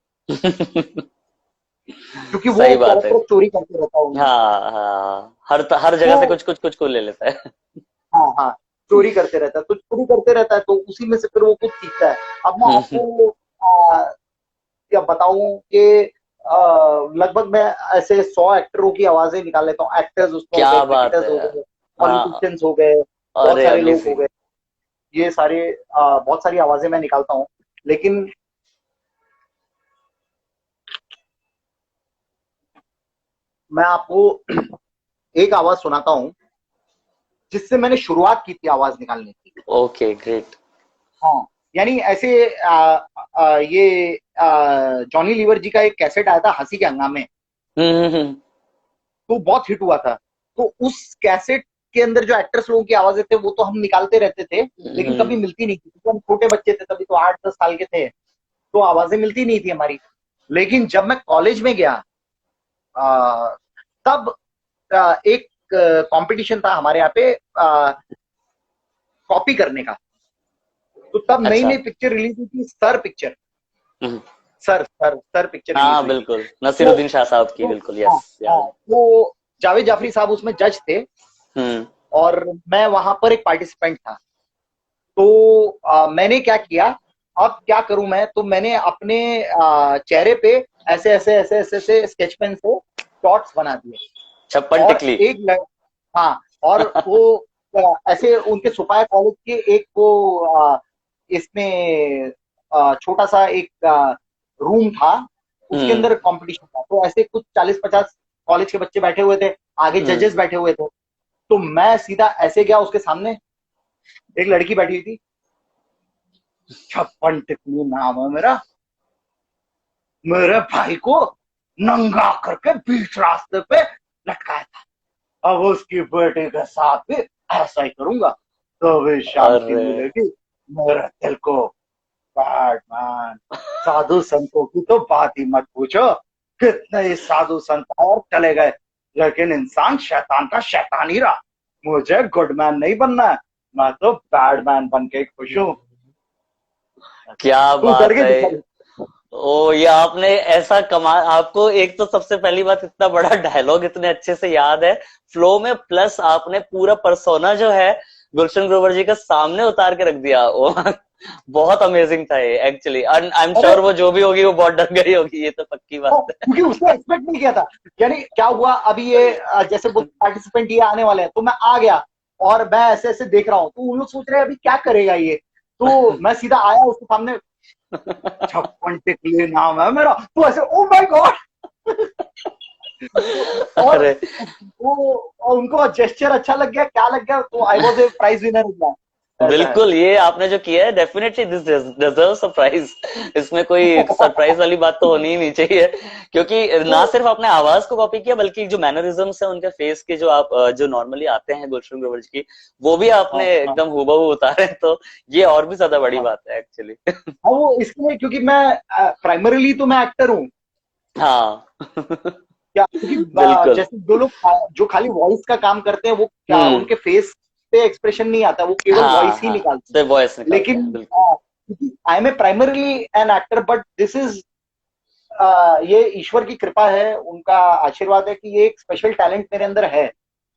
क्योंकि वो सही बात है। कैरेक्टर चोरी करते रहता है उनमें। हाँ हाँ, हर जगह से तो कुछ कुछ कुछ को ले लेता है। हाँ हाँ, चोरी करते रहता है, तो चोरी करते रहता है, तो उसी में से फिर वो कुछ सीखता है। अब मैं आपको क्या बताऊं कि लगभग मैं ऐसे 100 एक्टरों की आवाजें निकाल लेता हूँ। एक्टर्स उसमें हो गए, क्या बात क्रिकेटर्स है हो यार। गए, हाँ। पॉलिटिशियंस हो गए, बहुत अरे सारे लोग हो अमेजिंग। गए, ये सारे बहुत सारी आवाजें मैं निकालता हूँ। लेकिन मैं आपको एक आवाज सुनाता हूँ जिससे मैंने शुरुआत की थी आवाज निकालने की। Okay, great. हाँ, यानी ऐसे ये जॉनी लीवर जी का एक कैसेट आया था, हंसी के हंगामे, हम्म। तो बहुत हिट हुआ था। तो उस कैसेट के अंदर जो एक्टर्स लोगों की आवाजें थे वो तो हम निकालते रहते थे, लेकिन कभी मिलती नहीं थी, क्योंकि हम छोटे बच्चे थे, तभी तो 8-10 साल के थे, तो आवाजें मिलती नहीं थी हमारी। लेकिन जब मैं कॉलेज में गया, आ, तब एक कंपटीशन था हमारे यहाँ पे कॉपी करने का। तो तब नई अच्छा। नई पिक्चर रिलीज हुई थी, सर पिक्चर, हम्म। सर पिक्चर रिलीज हाँ हुई थी। बिल्कुल, तो, नसीरुद्दीन शाह साहब की, तो बिल्कुल, हाँ यस, हाँ, याद है। वो जावेद जाफरी साहब उसमें जज थे, हम्म। और मैं वहां पर एक पार्टिसिपेंट था। तो मैंने क्या किया, अब क्या करूं मैं, तो मैंने अपने चेहरे पे ऐसे ऐसे ऐसे ऐसे ऐसे स्केच पेन से डॉट्स बना दिए। छप्पन और टिकली। एक हाँ, और वो ऐसे उनके सुपाया कॉलेज के एक वो इसमें छोटा सा एक रूम था, उसके हम्म। अंदर कंपटीशन था, तो ऐसे कुछ 40-50 कॉलेज के बच्चे बैठे हुए थे, आगे हम्म। जजेस बैठे हुए थे। तो मैं सीधा ऐसे गया उसके सामने, एक लड़की बैठी हुई थी, छप्पन टिकली नाम है मेरा, मेरे भाई को नंगा करके बीच रास्ते पे लटकाया था। अब उसकी बेटे के साथ भी ऐसा ही करूंगा, तो भी शांति अरे। मिलेगी मेरे दिल को। बैटमैन, साधु संतों की तो बात ही मत पूछो, कितने ही साधु संत और चले गए, लेकिन इंसान शैतान का शैतान ही रहा। मुझे गुडमैन नहीं बनना है, मैं तो बैडमैन बन के खुश हूँ। क्या तू बात करके है। दिखा। ओ, ये आपने ऐसा कमाल, आपको एक तो सबसे पहली बात, इतना बड़ा डायलॉग इतने अच्छे से याद है फ्लो में, प्लस आपने पूरा पर्सोना जो है गुलशन ग्रोवर जी का सामने उतार के रख दिया। ओ बहुत अमेजिंग था ये एक्चुअली, एंड आई एम अरे श्योर वो जो भी होगी वो बहुत डर गई होगी, ये तो पक्की बात है। क्योंकि उसको एक्सपेक्ट नहीं किया था। यानी क्या हुआ अभी ये जैसे वो पार्टिसिपेंट ये आने वाले हैं, तो मैं आ गया और मैं ऐसे ऐसे देख रहा हूँ, तो उन लोग सोच रहे हैं अभी क्या करेगा ये। तो मैं सीधा आया उसके सामने, 56 टिकले नाम है मेरा, तो ऐसे ओ माय गॉड। और अरे वो और उनको जेस्चर अच्छा लग गया, क्या लग गया, तो I was a prize winner. ऐसा है। बिल्कुल, ये आपने जो किया है डेफिनेटली दिस डिजर्व सरप्राइज। इसमें कोई सरप्राइज वाली बात तो होनी ही नहीं चाहिए, क्योंकि तो ना सिर्फ आपने आवाज को कॉपी किया बल्कि जो मैनरिज्म्स है उनके फेस के, जो आप जो नॉर्मली आते हैं गुलशन ग्रोवर जी की, वो भी हाँ आपने हाँ एकदम हूबहू उतारे, तो ये और भी ज्यादा बड़ी हाँ बात है एक्चुअली। हाँ, वो इसलिए क्योंकि मैं प्राइमरीली तो मैं एक्टर हूँ। हाँ। क्या क्योंकि बिल्कुल। जैसे जो लोग जो खाली वॉइस का काम करते हैं, वो क्या हम्म। उनके फेस पे एक्सप्रेशन नहीं आता, वो केवल हाँ वॉइस ही हाँ, निकालते हैं। सिर्फ वॉइस निकालते लेकिन हैं, बिल्कुल। क्योंकि I am a primarily an actor, but this is ये ईश्वर की कृपा है, उनका आशीर्वाद है कि ये एक स्पेशल टैलेंट मेरे अंदर है।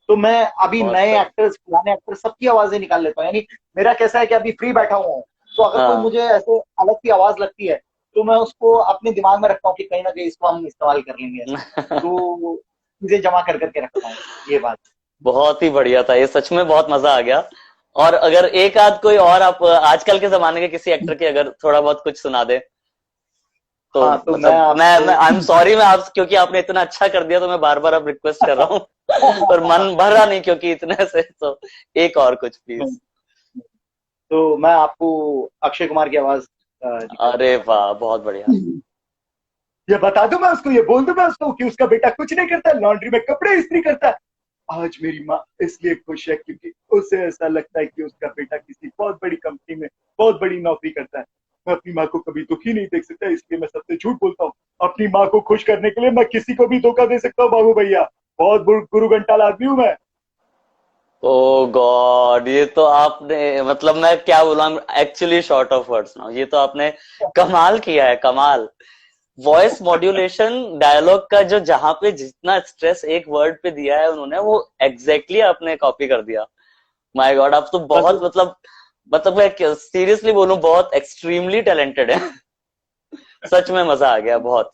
तो मैं अभी बहुत नए सही। एक्टर्स पुराने एक्टर्स सबकी आवाजें निकाल लेता हूँ। यानी मेरा कैसा है कि अभी फ्री बैठा हुआ हूँ, तो अगर कोई हाँ। मुझे ऐसे अलग की आवाज लगती है, तो मैं उसको अपने दिमाग में रखता हूँ कि कहीं ना कहीं इसको हम इस्तेमाल कर लेंगे ऐसे। तो चीजें जमा कर करके रखता हूँ, ये बात। बहुत ही बढ़िया था ये, सच में बहुत मजा आ गया। और अगर एक आध कोई और आप आजकल के जमाने के किसी एक्टर के अगर थोड़ा बहुत कुछ सुना दे, तो हाँ तो मैं मतलब मैं आपको आई एम सॉरी, मैं आप क्योंकि आपने इतना अच्छा कर दिया तो मैं बार बार अब रिक्वेस्ट कर रहा हूँ। पर मन भरा नहीं क्योंकि इतने से, तो एक और कुछ प्लीज। तो मैं आपको अक्षय कुमार की आवाज निकाल के अरे सुनाता वाह, बहुत बढ़िया। हूँ। ये बता दूं मैं उसको, ये बोल दूं मैं उसको कि उसका बेटा कुछ नहीं करता, लॉन्ड्री में कपड़े इस्त्री करता है। आज मेरी माँ इसलिए खुश है क्योंकि उसे ऐसा लगता है कि उसका बेटा किसी बहुत बड़ी कंपनी में बहुत बड़ी नौकरी करता है। मैं अपनी माँ को कभी दुखी नहीं देख सकता, इसलिए मैं सबसे झूठ बोलता हूँ। अपनी माँ को खुश करने के लिए मैं किसी को भी धोखा दे सकता हूँ बाबू भैया। बहुत गुरु घंटाल आदमी हूँ मैं। ओ गॉड, ये तो आपने मतलब मैं क्या बोला, actually short of words now, ये तो आपने कमाल किया है, कमाल। वॉइस मॉड्यूलेशन डायलॉग का जो जहां पे जितना स्ट्रेस एक वर्ड पे दिया है उन्होंने, वो एग्जैक्टली आपने कॉपी कर दिया। माय गॉड, आप तो बस बहुत मतलब मैं सीरियसली बोलूं, बहुत एक्सट्रीमली टैलेंटेड है। सच में मजा आ गया बहुत।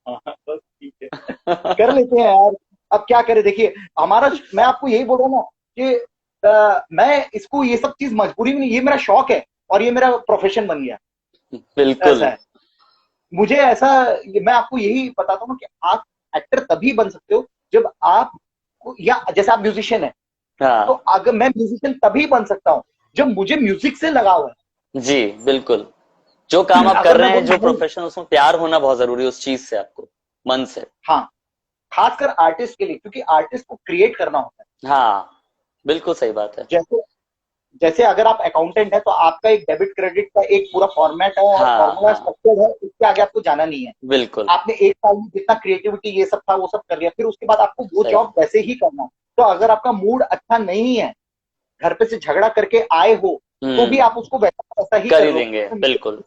हाँ, बस ठीक है, कर लेते हैं यार। अब क्या करें, देखिए हमारा, मैं आपको यही बोल रहा हूँ ना कि मैं इसको ये सब चीज मजबूरी में नहीं, ये मेरा शौक है और ये मेरा प्रोफेशन बन गया। ऐसा बिल्कुल। है। मुझे ऐसा, मैं आपको यही बताता हूँ कि आप एक्टर तभी बन सकते हो जब आप, या जैसे आप म्यूजिशियन है, तो हाँ अगर मैं म्यूजिशियन तभी बन सकता हूँ जब मुझे म्यूजिक से लगाव जी, बिल्कुल। जो काम है। आप कर अगर मैं रहे हैं, जो बोलूँ नहीं, प्रोफेशन, उसमें प्यार होना बहुत जरूरी है उस चीज से, आपको मन से। हाँ, खासकर आर्टिस्ट के लिए, क्योंकि आर्टिस्ट को क्रिएट करना होता है। हाँ, बिल्कुल सही बात है। जैसे जैसे अगर आप अकाउंटेंट है, तो आपका एक डेबिट क्रेडिट का एक पूरा फॉर्मेट है और हाँ फॉर्मूला हाँ, स्ट्रक्चर्ड है, इसके आगे आपको जाना नहीं है। बिल्कुल आपने एक साल में जितना क्रिएटिविटी ये सब था वो सब कर लिया, फिर उसके बाद आपको वो सही। जॉब वैसे ही करना है। तो अगर आपका मूड अच्छा नहीं है, घर पे से झगड़ा करके आए हो, तो भी हम्म। आप उसको वैसा वैसा ही कर कर ही लो। देंगे, बिल्कुल।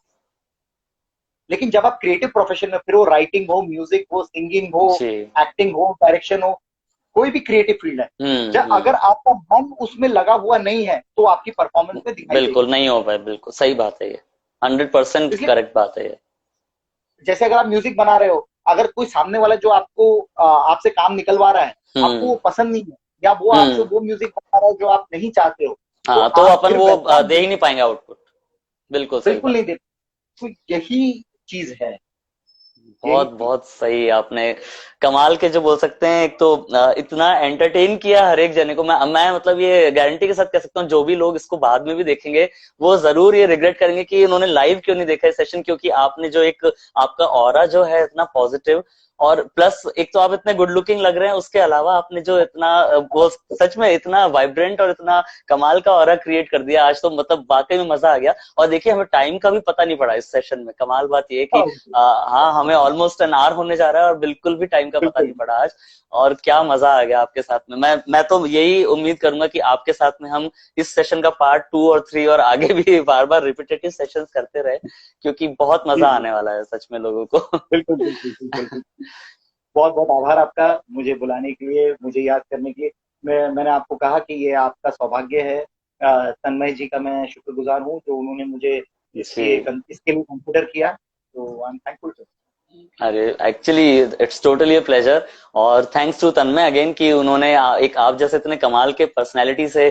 लेकिन जब आप क्रिएटिव प्रोफेशन में, फिर वो राइटिंग हो, म्यूजिक हो, सिंगिंग हो, जी। एक्टिंग हो, डायरेक्शन हो, कोई भी क्रिएटिव फील्ड है, जब हम्म। अगर आपका मन उसमें लगा हुआ नहीं है, तो आपकी परफॉर्मेंस में दिखाई देगी। बिल्कुल नहीं हो पाए, बिल्कुल सही बात है ये, 100% इसलिए करेक्ट बात है ये। जैसे अगर आप म्यूजिक बना रहे हो, अगर कोई सामने वाला जो आपको आपसे काम निकलवा रहा है, आपको वो हम्म। पसंद नहीं है, या वो आपसे हम्म। वो म्यूजिक बना रहा है जो आप नहीं चाहते हो, तो हाँ, तो आप अपन फिर वो वैसा दे ही नहीं पाएंगे आउटपुट। बिल्कुल सही बिल्कुल बात। नहीं दे। तो यही चीज है, यही बहुत चीज। बहुत सही आपने, कमाल के जो बोल सकते हैं, एक तो इतना एंटरटेन किया हर एक जने को। मैं मतलब ये गारंटी के साथ कह सकता हूँ, जो भी लोग इसको बाद में भी देखेंगे वो जरूर ये रिग्रेट करेंगे कि उन्होंने लाइव क्यों नहीं देखा इस सेशन, क्योंकि आपने जो एक आपका ऑरा जो है इतना पॉजिटिव, और प्लस एक तो आप इतने गुड लुकिंग लग रहे हैं, उसके अलावा आपने जो इतना वो सच में इतना वाइब्रेंट और इतना कमाल का ऑरा क्रिएट कर दिया आज, तो मतलब वाकई में मजा आ गया। और देखिए, हमें टाइम का भी पता नहीं पड़ा इस सेशन में, कमाल बात ये है कि हाँ, हमें ऑलमोस्ट एन आवर होने जा रहा है और बिल्कुल भी टाइम का पता बिल्कुल नहीं पड़ा आज। और क्या मजा आ गया आपके साथ में। मैं तो यही उम्मीद करूंगा कि आपके साथ में हम इस सेशन का पार्ट 2 और 3 और आगे भी बार बार रिपीटेटिव सेशंस करते रहे, क्योंकि बहुत जी मजा जी, आने वाला है सच में लोगों को। बिल्कुल बिल्कुल बिल्कुल बिल्कुल। बहुत बहुत आभार आपका, मुझे बुलाने के लिए, मुझे याद करने के लिए। मैंने आपको कहा कि ये आपका सौभाग्य है तन्मय जी का मैं शुक्रगुजार हूँ जो उन्होंने मुझे जी। इसके लिए कंसिडर किया, तो आई एम थैंकफुल टू। अरे actually it's totally a pleasure, और थैंक्स टू तन्मय अगेन कि उन्होंने एक आप जैसे इतने कमाल के पर्सनैलिटी से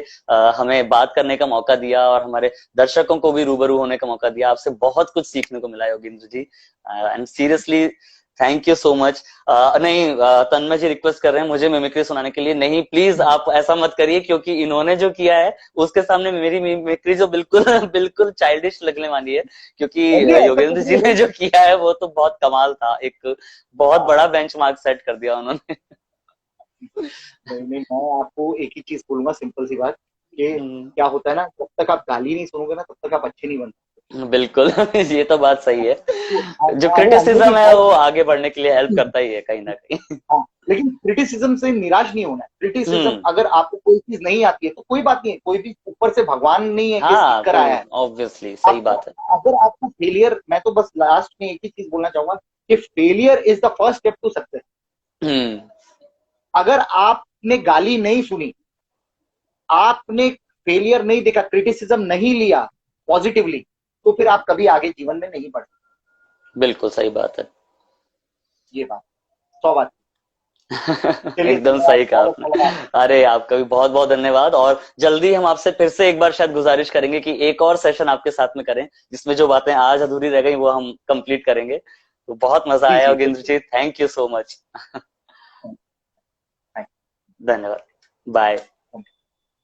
हमें बात करने का मौका दिया और हमारे दर्शकों को भी रूबरू होने का मौका दिया। आपसे बहुत कुछ सीखने को मिला Yogendra ji, and seriously thank you so much. नहीं, तन्मय जी रिक्वेस्ट कर रहे हैं मुझे मिमिक्री सुनाने के लिए। नहीं प्लीज आप ऐसा मत करिए, क्योंकि इन्होंने जो किया है उसके सामने मेरी मिमिक्री जो बिल्कुल बिल्कुल चाइल्डिश लगने वाली है, क्योंकि नहीं, ऐसा योगेंद्र कुछ जी नहीं ने है। जो किया है वो तो बहुत कमाल था, एक बहुत बड़ा बेंचमार्क सेट कर दिया उन्होंने। नहीं नहीं, मैं आपको एक ही चीज बोलूंगा, सिंपल सी बात, कि हम्म, क्या होता है ना, जब तक आप गाली नहीं सुनोगे ना, तब तक आप अच्छे नहीं बन बिल्कुल। ये तो बात सही है। सकते। जो हमारे अंदर की क्रिटिसिज्म है वो बहुत, आगे बढ़ने के लिए हेल्प करता ही है कहीं ना कहीं। हाँ, लेकिन क्रिटिसिज्म से निराश नहीं होना है। क्रिटिसिज्म, हम्म। अगर आपको कोई चीज नहीं आती है तो कोई बात नहीं है, कोई भी ऊपर से भगवान नहीं है कि सीख हाँ, कर आया कोई है। ऑब्वियसली सही आपको, बात है। अगर आपको फेलियर, मैं तो बस लास्ट में एक ही चीज बोलना चाहूंगा कि failure is the first step to success. Hmm. अगर आपने गाली नहीं सुनी, आपने फेलियर नहीं देखा, क्रिटिसिज्म नहीं लिया पॉजिटिवली, तो फिर आप कभी आगे जीवन में नहीं बढ़ सकते। बिल्कुल सही बात है। ये बात 100 बात। चलिए एकदम धन्यवाद, सही कहा बहुत आपने। अच्छा लगा। अरे आपका भी बहुत बहुत धन्यवाद, और जल्दी हम आपसे फिर से एक बार शायद गुजारिश करेंगे कि एक और सेशन आपके साथ में करें, जिसमें जो बातें आज अधूरी रह गई वो हम कंप्लीट करेंगे। तो बहुत मजा जी आया जी योगेंद्र बिल्कुल। जी, थैंक यू सो मच। धन्यवाद। बाय।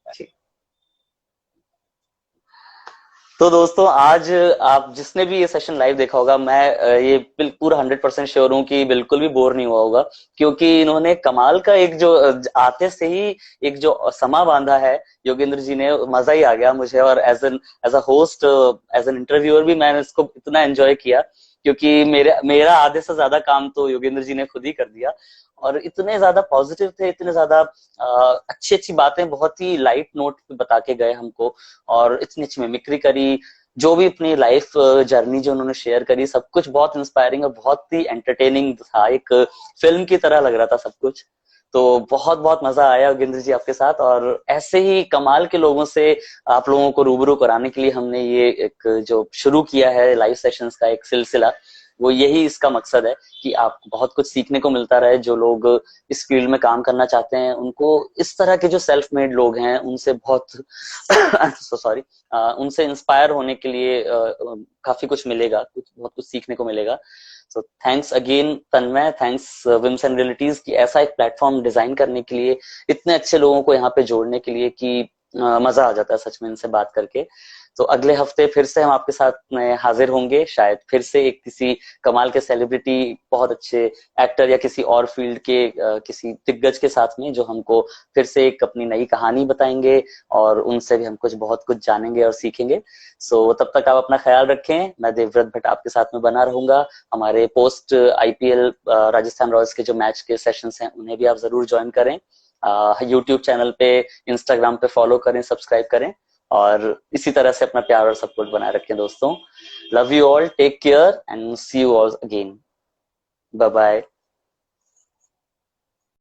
ठीक। तो दोस्तों आज आप जिसने भी ये सेशन लाइव देखा होगा, मैं ये पूरा 100% श्योर हूँ कि बिल्कुल भी बोर नहीं हुआ होगा, क्योंकि इन्होंने कमाल का एक जो आते से ही एक जो समा बांधा है योगेंद्र जी ने, मजा ही आ गया मुझे। और as a host, as an interviewer भी मैंने इसको इतना एंजॉय किया, क्योंकि मेरा मेरा आधे से ज्यादा काम तो योगेंद्र जी ने खुद ही कर दिया। और इतने ज्यादा पॉजिटिव थे, इतने ज्यादा अच्छी अच्छी बातें बहुत ही लाइट नोट पे बता के गए हमको, और इतनी अच्छी मिमिक्री करी। जो भी अपनी लाइफ जर्नी जो उन्होंने शेयर करी, सब कुछ बहुत इंस्पायरिंग और बहुत ही एंटरटेनिंग था, एक फिल्म की तरह लग रहा था सब कुछ। तो बहुत बहुत मजा आया योगेंद्र जी आपके साथ, और ऐसे ही कमाल के लोगों से आप लोगों को रूबरू कराने के लिए हमने ये एक जो शुरू किया है लाइव सेशंस का एक सिलसिला, वो यही इसका मकसद है कि आपको बहुत कुछ सीखने को मिलता रहे। जो लोग इस फील्ड में काम करना चाहते हैं, उनको इस तरह के जो सेल्फ मेड लोग हैं उनसे बहुत सो सॉरी, उनसे इंस्पायर होने के लिए काफी कुछ मिलेगा, कुछ बहुत कुछ सीखने को मिलेगा। So thanks again Tanmay, thanks Whims and Realities की ऐसा एक प्लेटफॉर्म डिजाइन करने के लिए, इतने अच्छे लोगों को यहाँ पे जोड़ने के लिए, कि मजा आ जाता है सच में इनसे बात करके। तो अगले हफ्ते फिर से हम आपके साथ में हाजिर होंगे, शायद फिर से एक किसी कमाल के सेलिब्रिटी, बहुत अच्छे एक्टर या किसी और फील्ड के किसी दिग्गज के साथ में, जो हमको फिर से एक अपनी नई कहानी बताएंगे, और उनसे भी हम कुछ बहुत कुछ जानेंगे और सीखेंगे। सो तब तक आप अपना ख्याल रखें। मैं देवव्रत भट्ट आपके साथ में बना रहूंगा। हमारे पोस्ट आईपीएल राजस्थान रॉयल्स के जो मैच के सेशंस हैं उन्हें भी आप जरूर ज्वाइन करें। यूट्यूब चैनल पे, इंस्टाग्राम पे फॉलो करें, सब्सक्राइब करें, और इसी तरह से अपना प्यार और सपोर्ट बनाए रखें दोस्तों। Love you all, take care and see you all again. Bye bye.